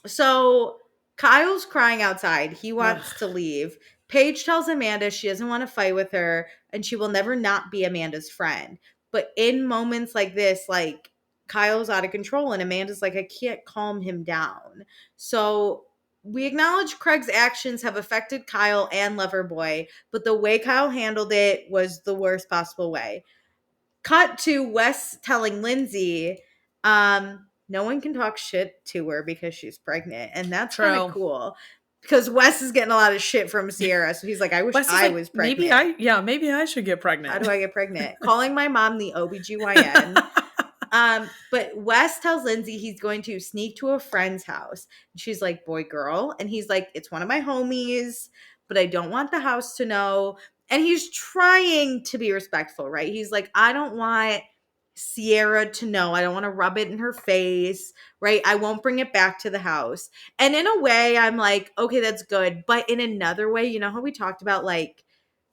So Kyle's crying outside. He wants to leave. Paige tells Amanda she doesn't want to fight with her and she will never not be Amanda's friend. But in moments like this, like, Kyle's out of control, and Amanda's like, I can't calm him down. So we acknowledge Craig's actions have affected Kyle and Loverboy, but the way Kyle handled it was the worst possible way. Cut to Wes telling Lindsay, no one can talk shit to her because she's pregnant. And that's kind of cool. Because Wes is getting a lot of shit from Sierra. So he's like, I wish I was pregnant. Maybe I should get pregnant. How do I get pregnant? Calling my mom the OBGYN. But Wes tells Lindsay he's going to sneak to a friend's house. And she's like, boy, girl. And he's like, it's one of my homies, but I don't want the house to know. And he's trying to be respectful, right? He's like, I don't want Sierra to know. I don't want to rub it in her face, right? I won't bring it back to the house. And in a way, I'm like, okay, that's good. But in another way, you know how we talked about like,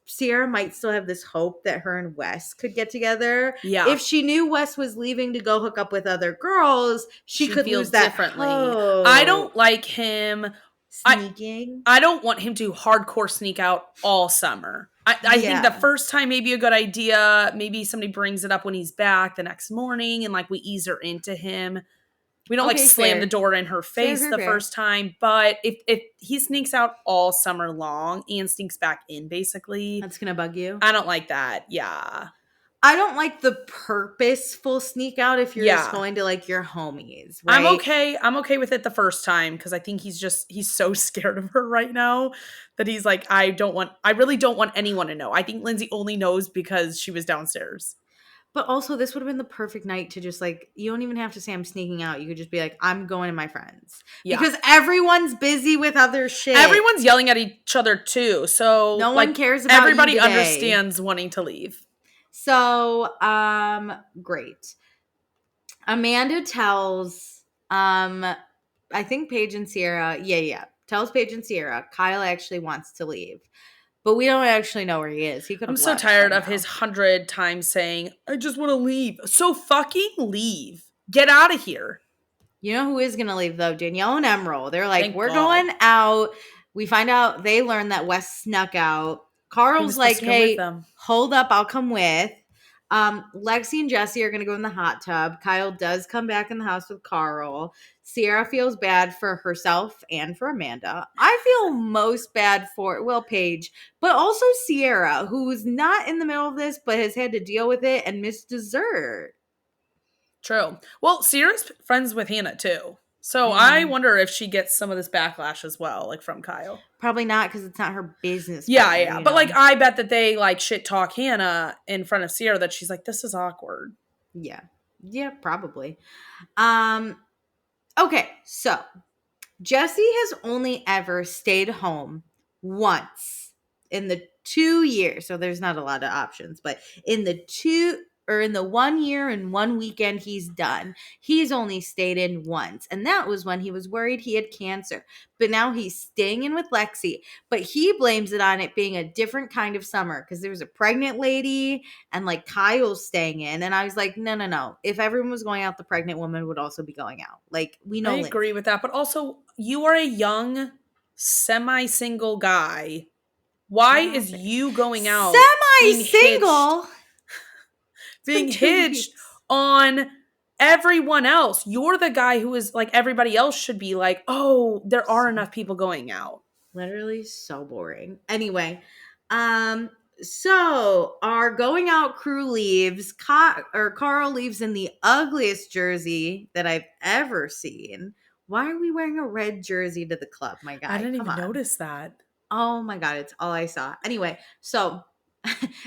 Sierra might still have this hope that her and Wes could get together. Yeah. If she knew Wes was leaving to go hook up with other girls, she could lose that differently. hope. I don't like him sneaking. I don't want him to hardcore sneak out all summer. I think the first time may be a good idea. Maybe somebody brings it up when he's back the next morning and like we ease her into him. We don't slam the door in her face the first time, but if he sneaks out all summer long and sneaks back in, basically, that's gonna bug you. I don't like that. Yeah, I don't like the purposeful sneak out if you're just going to like your homies. Right? I'm okay with it the first time because I think he's so scared of her right now that he's like, I really don't want anyone to know. I think Lindsay only knows because she was downstairs. But also, this would have been the perfect night to just like, you don't even have to say I'm sneaking out. You could just be like, I'm going to my friends. Yeah. Because everyone's busy with other shit. Everyone's yelling at each other too. So no one cares about everybody you today. Understands wanting to leave. So, great. Amanda tells, I think Paige and Sierra, tells Paige and Sierra, Kyle actually wants to leave. But we don't actually know where he is. I'm so tired of his 100 times saying, I just want to leave. So fucking leave. Get out of here. You know who is going to leave, though? Danielle and Emerald. They're like, we're going out. We find out they learn that Wes snuck out. Carl's like, hey, hold up. I'll come with. Lexi and Jesse are going to go in the hot tub. Kyle does come back in the house with Carl. Sierra feels bad for herself and for Amanda. I feel most bad for, Paige, but also Sierra, who's not in the middle of this, but has had to deal with it and missed dessert. True. Well, Sierra's friends with Hannah, too. So I wonder if she gets some of this backlash as well, like from Kyle. Probably not, because it's not her business. Yeah. But like, I bet that they like shit talk Hannah in front of Sierra that she's like, this is awkward. Yeah, probably. Okay, so Jesse has only ever stayed home once in the 2 years. So there's not a lot of options, but in the 1 year and 1 weekend he's done, he's only stayed in once. And that was when he was worried he had cancer. But now he's staying in with Lexi. But he blames it on it being a different kind of summer because there was a pregnant lady and like Kyle's staying in. And I was like, no. If everyone was going out, the pregnant woman would also be going out. Like, we know. I agree with that. But also, you are a young, semi-single guy. Why is you going out semi-single? Being hitched on everyone else. You're the guy who is like, everybody else should be like, oh, there are enough people going out. Literally so boring. Anyway, so our going out crew leaves. Carl leaves in the ugliest jersey that I've ever seen. Why are we wearing a red jersey to the club, my guy? I didn't even notice that. Oh my God, it's all I saw. Anyway, so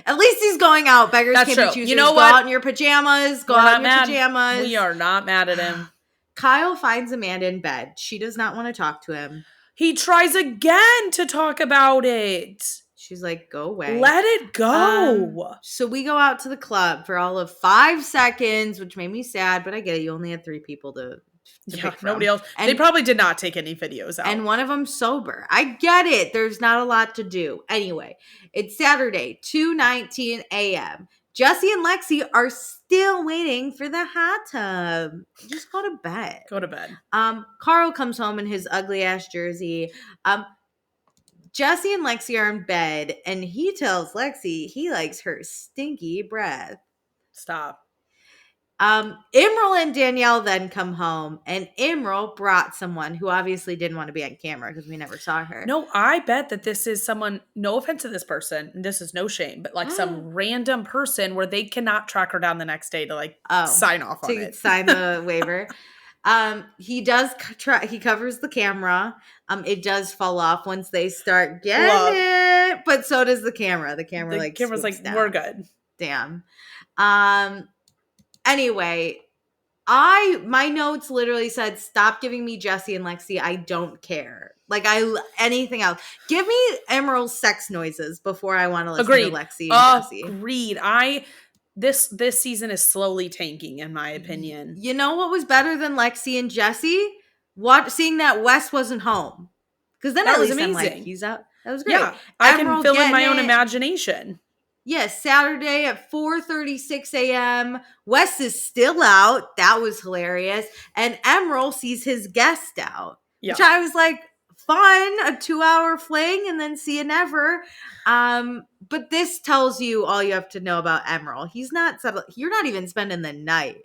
at least he's going out. Beggars can't be choosers. You know what? Go out in your pajamas. Go out in your pajamas. We are not mad at him. Kyle finds Amanda in bed. She does not want to talk to him. He tries again to talk about it. She's like, go away. Let it go. So we go out to the club for all of 5 seconds, which made me sad, but I get it. You only had 3 people to pick from. Nobody else. And they probably did not take any videos out. And one of them sober. I get it. There's not a lot to do. Anyway, it's Saturday, 2:19 a.m. Jesse and Lexi are still waiting for the hot tub. Just go to bed. Go to bed. Carl comes home in his ugly ass jersey. Jesse and Lexi are in bed, and he tells Lexi he likes her stinky breath. Stop. Emerald and Danielle then come home, and Emerald brought someone who obviously didn't want to be on camera because we never saw her. No, I bet that this is someone, no offense to this person, this is no shame, but like some random person where they cannot track her down the next day to like sign off on it. Sign the waiver. He does he covers the camera. It does fall off once they start getting it, but so does the camera. The camera's like, down. We're good. Damn. Anyway, my notes literally said, stop giving me Jesse and Lexi. I don't care. Like anything else. Give me Emerald's sex noises before I want to listen to Lexi and Jesse. Agreed. This season is slowly tanking, in my opinion. You know what was better than Lexi and Jesse? Seeing that Wes wasn't home. Because then that was amazing. I'm like, he's out. That was great. Yeah, I can fill in my own imagination. Yes, Saturday at 4:36 a.m. Wes is still out. That was hilarious. And Emerald sees his guest out. Yeah. Which I was like, fun, a 2-hour fling, and then see you never. But this tells you all you have to know about Emerald. He's not subtle. You're not even spending the night.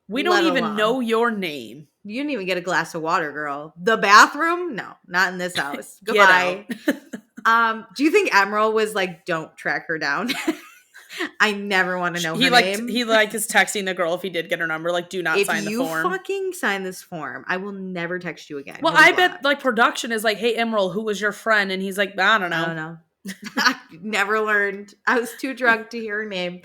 We don't even know your name. You didn't even get a glass of water, girl. The bathroom? No, not in this house. Goodbye. Do you think Emerald was like, don't track her down? I never want to know her name. He is texting the girl if he did get her number, like, do not sign the form. If you fucking sign this form, I will never text you again. Well, I bet like production is like, hey, Emerald, who was your friend? And he's like, I don't know. I don't know. I never learned. I was too drunk to hear her name.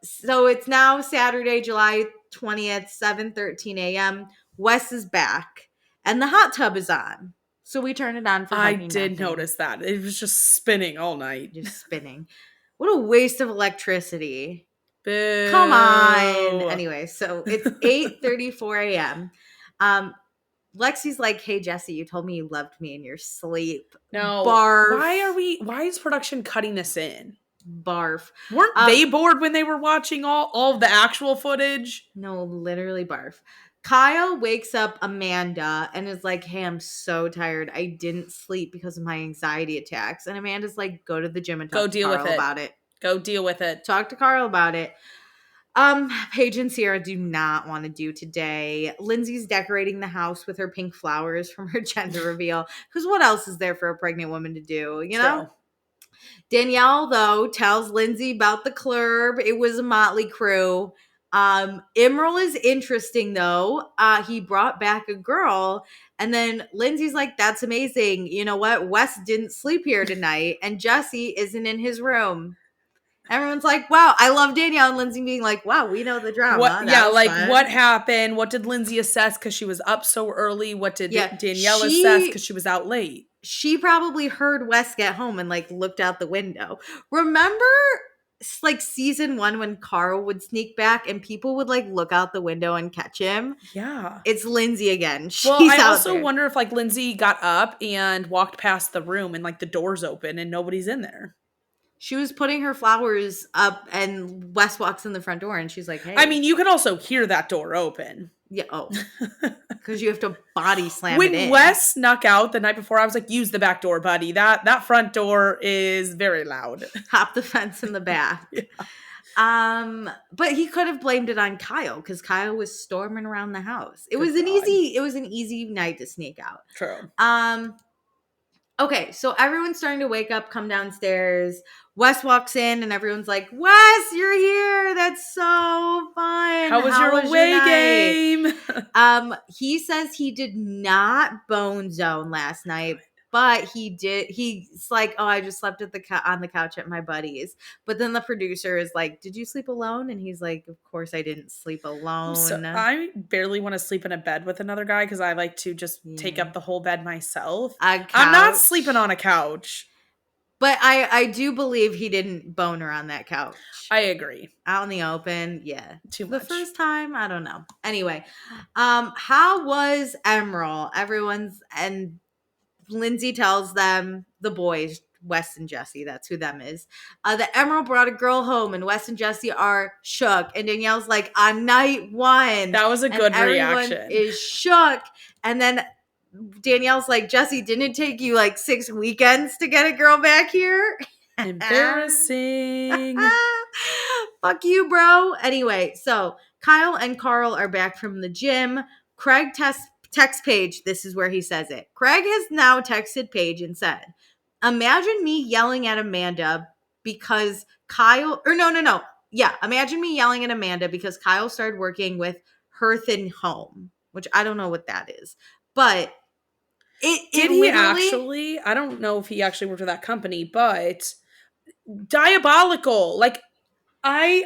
So it's now Saturday, July 20th, 7:13 a.m. Wes is back and the hot tub is on. So we turned it on for I did notice that. It was just spinning all night. Just spinning. What a waste of electricity. Boo. Come on. Anyway, so it's 8:34 a.m. Lexi's like, hey, Jesse, you told me you loved me in your sleep. No. Barf. Why is production cutting this in? Barf. Weren't they bored when they were watching all of the actual footage? No, literally barf. Kyle wakes up Amanda and is like, hey, I'm so tired. I didn't sleep because of my anxiety attacks. And Amanda's like, go to the gym and talk to Carl about it. Go deal with it. Talk to Carl about it. Paige and Sierra do not want to do today. Lindsay's decorating the house with her pink flowers from her gender reveal. Because what else is there for a pregnant woman to do, you know? True. Danielle, though, tells Lindsay about the club. It was a motley crew. Emerald is interesting, though. He brought back a girl. And then Lindsay's like, that's amazing. You know what? Wes didn't sleep here tonight. And Jesse isn't in his room. Everyone's like, wow, I love Danielle. And Lindsay being like, wow, we know the drama. Fun. What happened? What did Lindsay assess because she was up so early? What did Danielle assess because she was out late? She probably heard Wes get home and like looked out the window. Remember like season 1 when Carl would sneak back and people would like look out the window and catch him? Yeah. It's Lindsay again. I also wonder if like Lindsay got up and walked past the room and like the door's open and nobody's in there. She was putting her flowers up and Wes walks in the front door and she's like, hey. I mean, you can also hear that door open. Yeah. Oh, because you have to body slam when it in. Wes snuck out the night before, I was like, use the back door, buddy. That front door is very loud. Hop the fence in the back. Yeah. But he could have blamed it on Kyle because Kyle was storming around the house. It was an easy night to sneak out. True. Okay, so everyone's starting to wake up, come downstairs. Wes walks in and everyone's like, Wes, you're here. That's so fun. How was your away game? He says he did not bone zone last night, but he did. He's like, oh, I just slept on the couch at my buddy's. But then the producer is like, did you sleep alone? And he's like, of course I didn't sleep alone. So I barely want to sleep in a bed with another guy because I like to just take up the whole bed myself. I'm not sleeping on a couch. But I do believe he didn't bone her on that couch. I agree. Out in the open, yeah. Too much. The first time, I don't know. Anyway, how was Emerald? And Lindsay tells them, the boys, Wes and Jesse, that's who them is, that Emerald brought a girl home and Wes and Jesse are shook. And Danielle's like, on night 1. That was a good reaction. Everyone is shook. And then Danielle's like, Jesse, didn't it take you like 6 weekends to get a girl back here? Embarrassing. Fuck you, bro. Anyway, so Kyle and Carl are back from the gym. Craig texts Paige. This is where he says it. Craig has now texted Paige and said, imagine me yelling at Amanda because Kyle, or no. Yeah, imagine me yelling at Amanda because Kyle started working with Hearth and Home, which I don't know what that is. But Did he actually? I don't know if he actually worked for that company, but diabolical. Like, Kyle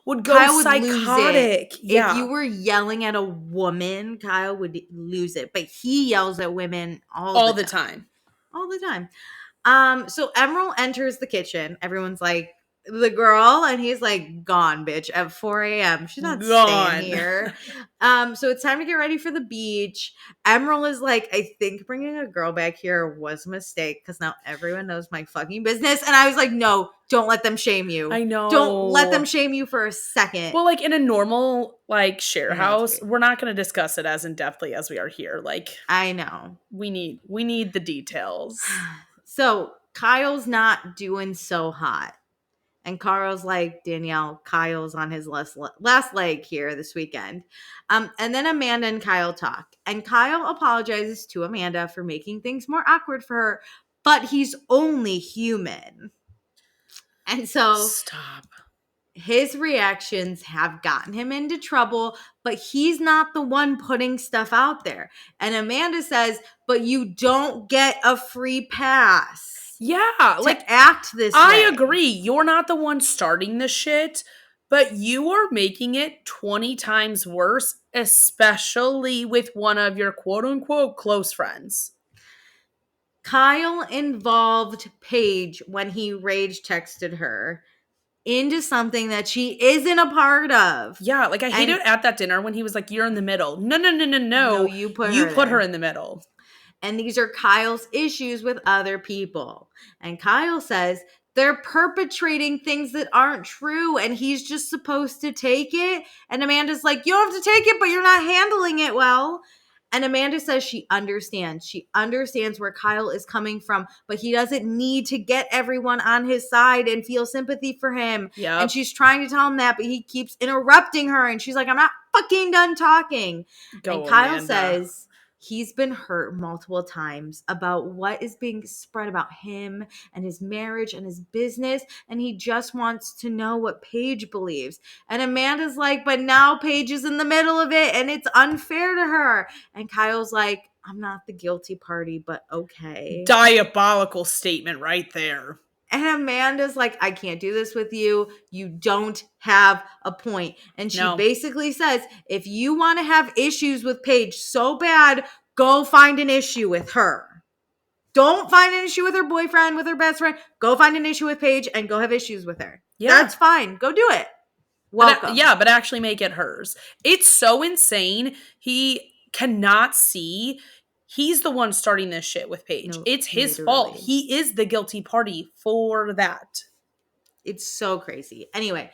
would go psychotic. Yeah. If you were yelling at a woman, Kyle would lose it. But he yells at women all the time. All the time. So Emerald enters the kitchen. Everyone's like, the girl, and he's like, gone, bitch, at 4 a.m. She's not staying here. So it's time to get ready for the beach. Emerald is like, I think bringing a girl back here was a mistake because now everyone knows my fucking business. And I was like, no, don't let them shame you. I know. Don't let them shame you for a second. Well, like in a normal like share house, we're not going to discuss it as in-depthly as we are here. Like, I know. We need the details. So Kyle's not doing so hot. And Carl's like, Danielle, Kyle's on his last leg here this weekend. And then Amanda and Kyle talk. And Kyle apologizes to Amanda for making things more awkward for her. But he's only human. And so stop. His reactions have gotten him into trouble, but he's not the one putting stuff out there. And Amanda says, but you don't get a free pass. Yeah, like act this way. I agree. You're not the one starting the shit, but you are making it 20 times worse, especially with one of your quote unquote close friends. Kyle involved Paige when he rage texted her into something that she isn't a part of. Yeah, like I hated at that dinner when he was like, you're in the middle. No, you put her in the middle. And these are Kyle's issues with other people. And Kyle says they're perpetrating things that aren't true and he's just supposed to take it. And Amanda's like, you don't have to take it, but you're not handling it well. And Amanda says she understands. She understands where Kyle is coming from, but he doesn't need to get everyone on his side and feel sympathy for him. Yep. And she's trying to tell him that, but he keeps interrupting her. And she's like, I'm not fucking done talking. And Kyle says he's been hurt multiple times about what is being spread about him and his marriage and his business. And he just wants to know what Paige believes. And Amanda's like, but now Paige is in the middle of it and it's unfair to her. And Kyle's like, I'm not the guilty party, but okay. Diabolical statement right there. And Amanda's like, I can't do this with you. You don't have a point. And she basically says, if you want to have issues with Paige so bad, go find an issue with her. Don't find an issue with her boyfriend, with her best friend. Go find an issue with Paige and go have issues with her. Yeah. That's fine. Go do it. Welcome. But actually make it hers. It's so insane. He cannot see. He's the one starting this shit with Paige. No, it's his fault. He is the guilty party for that. It's so crazy. Anyway,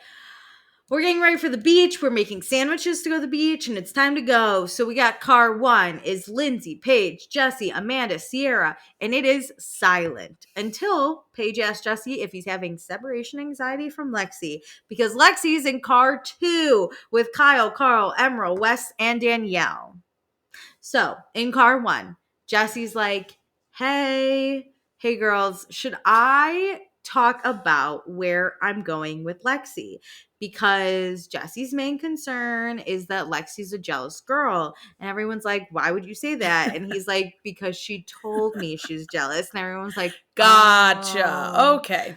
we're getting ready for the beach. We're making sandwiches to go to the beach, and it's time to go. So we got car one is Lindsay, Paige, Jesse, Amanda, Sierra, and it is silent until Paige asks Jesse if he's having separation anxiety from Lexi, because Lexi's in car two with Kyle, Carl, Emerald, Wes, and Danielle. So in car one, Jesse's like, hey girls, should I talk about where I'm going with Lexi? Because Jesse's main concern is that Lexi's a jealous girl. And everyone's like, why would you say that? And he's like, because she told me she's jealous. And everyone's like, gotcha. Oh. Okay.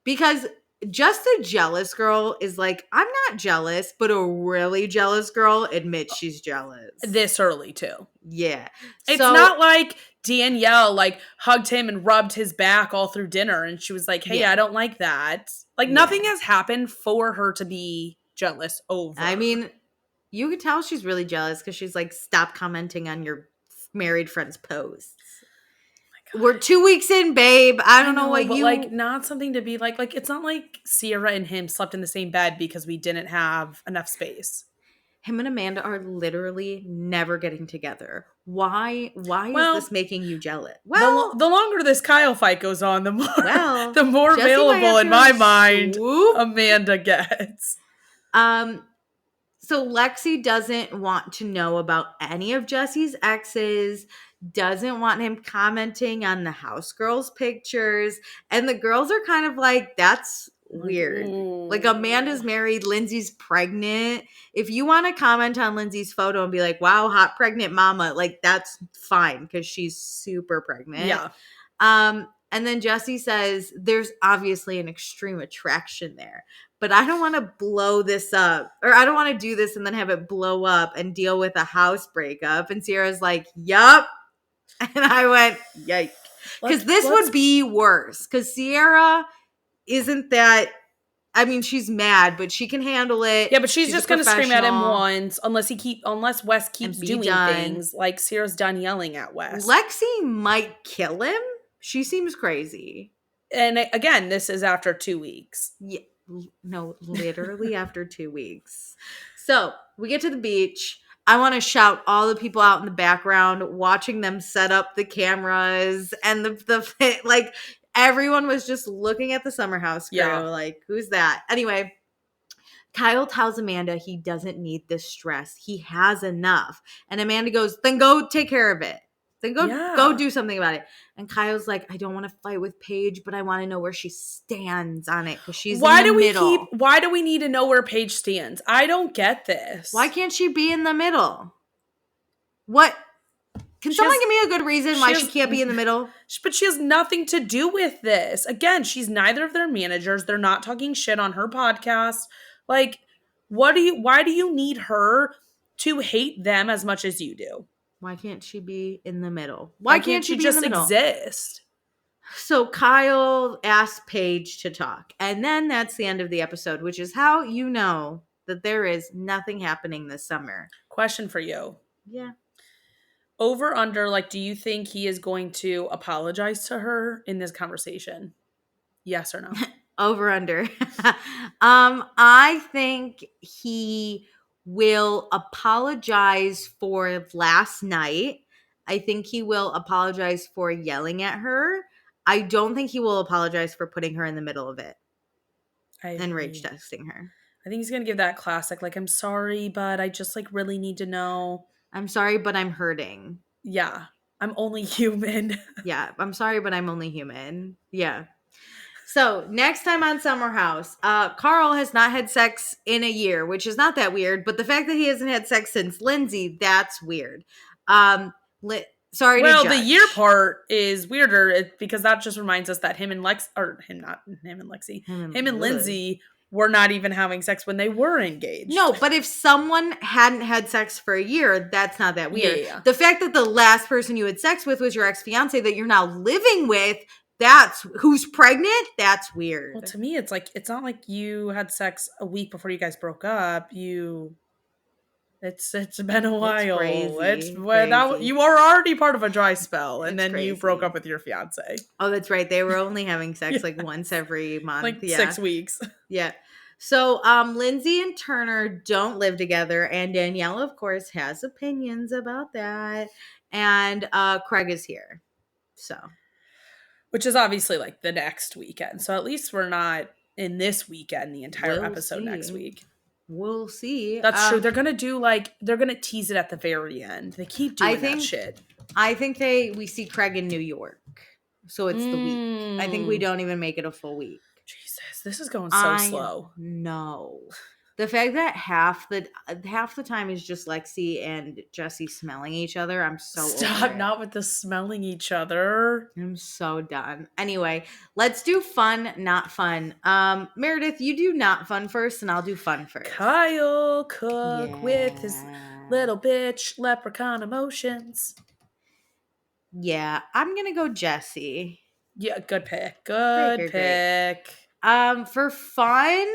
Because just a jealous girl is like, I'm not jealous, but a really jealous girl admits she's jealous. This early too. Yeah. It's not like Danielle like hugged him and rubbed his back all through dinner and she was like, hey, I don't like that. Like nothing has happened for her to be jealous over. I mean, you could tell she's really jealous because she's like, stop commenting on your married friend's posts. We're 2 weeks in, babe. I don't know what you... like, not something to be like, it's not like Sierra and him slept in the same bed because we didn't have enough space. him and Amanda are literally never getting together. Why is this making you jealous? Well, the longer this Kyle fight goes on, the more Jesse available in my mind swoop. Amanda gets. So Lexi doesn't want to know about any of Jesse's exes, doesn't want him commenting on the house girls' pictures, and the girls are kind of like, that's weird. Like, Amanda's married, Lindsay's pregnant. If you want to comment on Lindsay's photo and be like, wow, hot pregnant mama, like, that's fine because she's super pregnant. Yeah. And then Jesse says, there's obviously an extreme attraction there, but I don't want to blow this up, or I don't want to do this and then have it blow up and deal with a house breakup. And Sierra's like, yup. And I went, yikes. Because this would be worse. Because Sierra isn't that, I mean, she's mad, but she can handle it. Yeah, but she's just going to scream at him once, unless Wes keeps doing things. Like Sierra's done yelling at Wes. Lexi might kill him. She seems crazy. And again, this is after 2 weeks. Yeah. No, literally after 2 weeks. So we get to the beach. I want to shout all the people out in the background, watching them set up the cameras and the like. Everyone was just looking at the summer house crew. Yeah. Like, who's that? Anyway, Kyle tells Amanda he doesn't need this stress. He has enough. And Amanda goes, then go take care of it. Then go do something about it. And Kyle's like, I don't want to fight with Paige, but I want to know where she stands on it because she's in the middle. Why do we need to know where Paige stands? I don't get this. Why can't she be in the middle? What? Can someone give me a good reason why she can't be in the middle? But she has nothing to do with this. Again, she's neither of their managers. They're not talking shit on her podcast. Like, why do you need her to hate them as much as you do? Why can't she be in the middle? Why can't she just exist? So Kyle asked Paige to talk. And then that's the end of the episode, which is how you know that there is nothing happening this summer. Question for you. Yeah. Over, under, like, do you think he is going to apologize to her in this conversation? Yes or no? Over, under. I think he will apologize for last night. I think he will apologize for yelling at her. I don't think he will apologize for putting her in the middle of it and rage texting her. I think he's going to give that classic, like, I'm sorry, but I just, like, really need to know. I'm sorry, but I'm hurting. Yeah. I'm only human. Yeah. I'm sorry, but I'm only human. Yeah. So next time on Summer House, Carl has not had sex in a year, which is not that weird. But the fact that he hasn't had sex since Lindsay, that's weird. Sorry to judge. The year part is weirder because that just reminds us that him and Lindsay were not even having sex when they were engaged. No, but if someone hadn't had sex for a year, that's not that weird. Yeah. The fact that the last person you had sex with was your ex-fiance that you're now living with, that's who's pregnant. That's weird. Well, to me, it's like, it's not like you had sex a week before you guys broke up. It's been a while. Crazy. You were already part of a dry spell, and then crazy. You broke up with your fiance. Oh, that's right. They were only having sex like once every month. Like 6 weeks. Yeah. So Lindsay and Turner don't live together, and Danielle, of course, has opinions about that. And Craig is here. So, which is obviously like the next weekend. So at least we're not in this weekend, the entire episode next week. We'll see. That's true. They're going to tease it at the very end. They keep doing that shit. I think we see Craig in New York. So it's the week. I think we don't even make it a full week. Jesus, this is going so slow. No. The fact that half the time is just Lexi and Jesse smelling each other, I'm so Stop, over it. Not with the smelling each other. I'm so done. Anyway, let's do fun, not fun. Meredith, you do not fun first, and I'll do fun first. Kyle Cook with his little bitch leprechaun emotions. Yeah, I'm gonna go Jesse. Yeah, good pick. Good pick. For fun,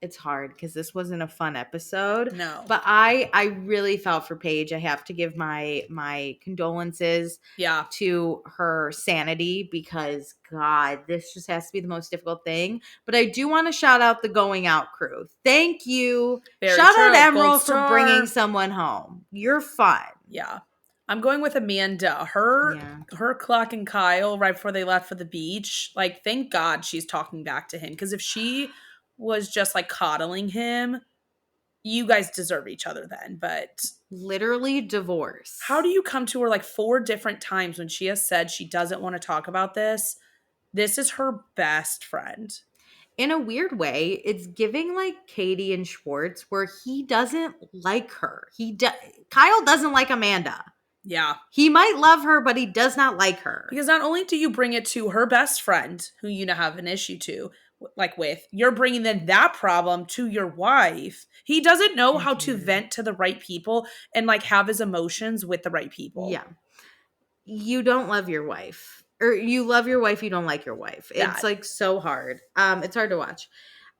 it's hard because this wasn't a fun episode. No. But I really felt for Paige. I have to give my condolences to her sanity because, God, this just has to be the most difficult thing. But I do want to shout out the Going Out crew. Thank you. Shout out Emerald for bringing someone home. You're fun. Yeah. I'm going with Amanda. Her clocking Kyle right before they left for the beach. Like, thank God she's talking back to him. Because if she was just like coddling him, you guys deserve each other then. But literally divorce. How do you come to her like 4 different times when she has said she doesn't want to talk about this? This is her best friend. In a weird way, it's giving like Katie and Schwartz where he doesn't like her. Kyle doesn't like Amanda. Yeah. He might love her, but he does not like her. Because not only do you bring it to her best friend, who you now have an issue to, like with, you're bringing then that problem to your wife. He doesn't know how to vent to the right people and like have his emotions with the right people. Yeah. You don't love your wife. Or you love your wife, you don't like your wife. It's like so hard. It's hard to watch.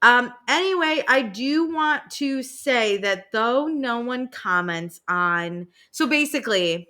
Anyway, I do want to say that though no one comments on, so basically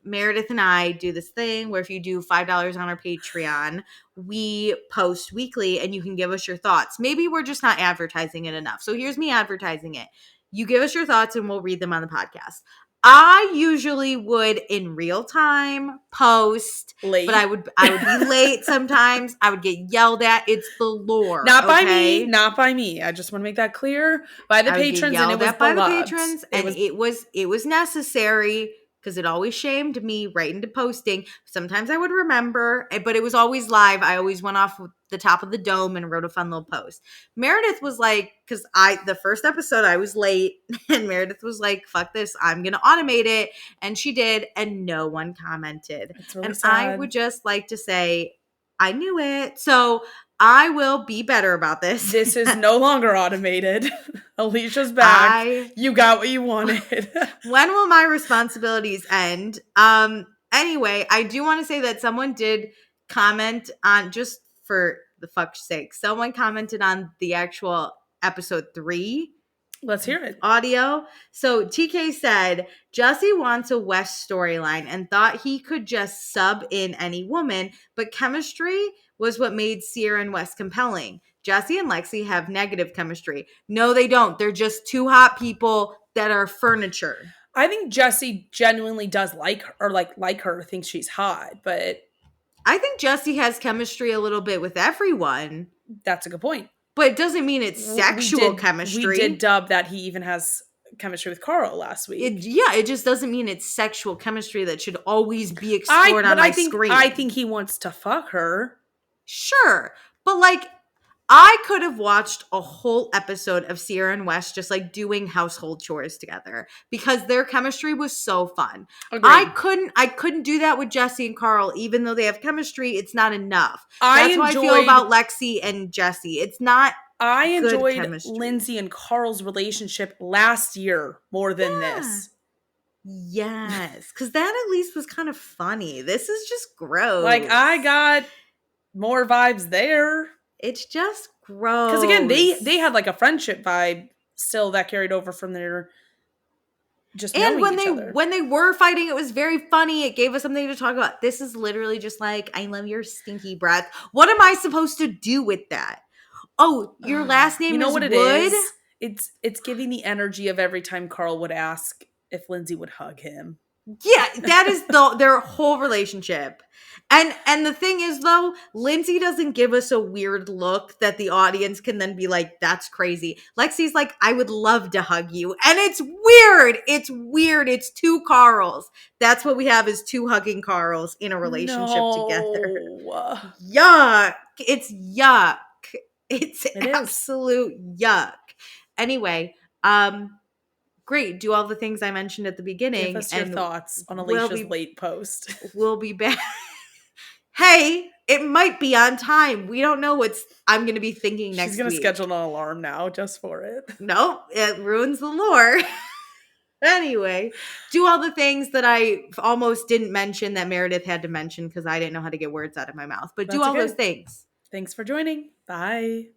Meredith and I do this thing where if you do $5 on our Patreon, we post weekly and you can give us your thoughts. Maybe we're just not advertising it enough. So here's me advertising it. You give us your thoughts and we'll read them on the podcast. I usually would in real time post, late. But I would be late sometimes. I would get yelled at. It's the lore. Not by me. Not by me. I just want to make that clear. By the patrons, and it was by the patrons, and it was necessary. Because it always shamed me right into posting. Sometimes I would remember, but it was always live. I always went off the top of the dome and wrote a fun little post. Meredith was like, because the first episode I was late, and Meredith was like, fuck this, I'm going to automate it. And she did, and no one commented. It's really and sad. I would just like to say, I knew it. So I will be better about this. This is no longer automated. Alicia's back. You got what you wanted. When will my responsibilities end? Anyway, I do want to say that someone did comment on, just for the fuck's sake, someone commented on the actual episode 3. Let's hear it. Audio. So TK said, Jesse wants a West storyline and thought he could just sub in any woman, but chemistry was what made Sierra and West compelling. Jesse and Lexi have negative chemistry. No, they don't. They're just 2 hot people that are furniture. I think Jesse genuinely does like her, or like her, thinks she's hot, but I think Jesse has chemistry a little bit with everyone. That's a good point. But it doesn't mean it's sexual chemistry. We did dub that he even has chemistry with Carl last week. It just doesn't mean it's sexual chemistry that should always be explored on my screen. I think he wants to fuck her. Sure. But like, I could have watched a whole episode of Sierra and West just like doing household chores together because their chemistry was so fun. Agreed. I couldn't do that with Jesse and Carl, even though they have chemistry. It's not enough. That's how I feel about Lexi and Jesse. It's not. I enjoyed Lindsay and Carl's relationship last year more than this. Yes, because that at least was kind of funny. This is just gross. Like, I got more vibes there. It's just gross. Because again, they had like a friendship vibe still that carried over from their just knowing each other. When they were fighting, it was very funny. It gave us something to talk about. This is literally just like, I love your stinky breath. What am I supposed to do with that? Oh, your last name is Wood? It's giving the energy of every time Carl would ask if Lindsay would hug him. Yeah, that is their whole relationship. And the thing is, though, Lindsay doesn't give us a weird look that the audience can then be like, that's crazy. Lexi's like, I would love to hug you. And it's weird. It's weird. It's 2 Carls. That's what we have, is 2 hugging Carls in a relationship together. Yuck. It's yuck. It's absolute yuck. Anyway, great. Do all the things I mentioned at the beginning. Give us your thoughts on Alicia's late post. We'll be back. Hey, it might be on time. We don't know I'm going to be thinking next week. She's going to schedule an alarm now just for it. No, it ruins the lore. Anyway, do all the things that I almost didn't mention that Meredith had to mention because I didn't know how to get words out of my mouth. But do all those things. Thanks for joining. Bye.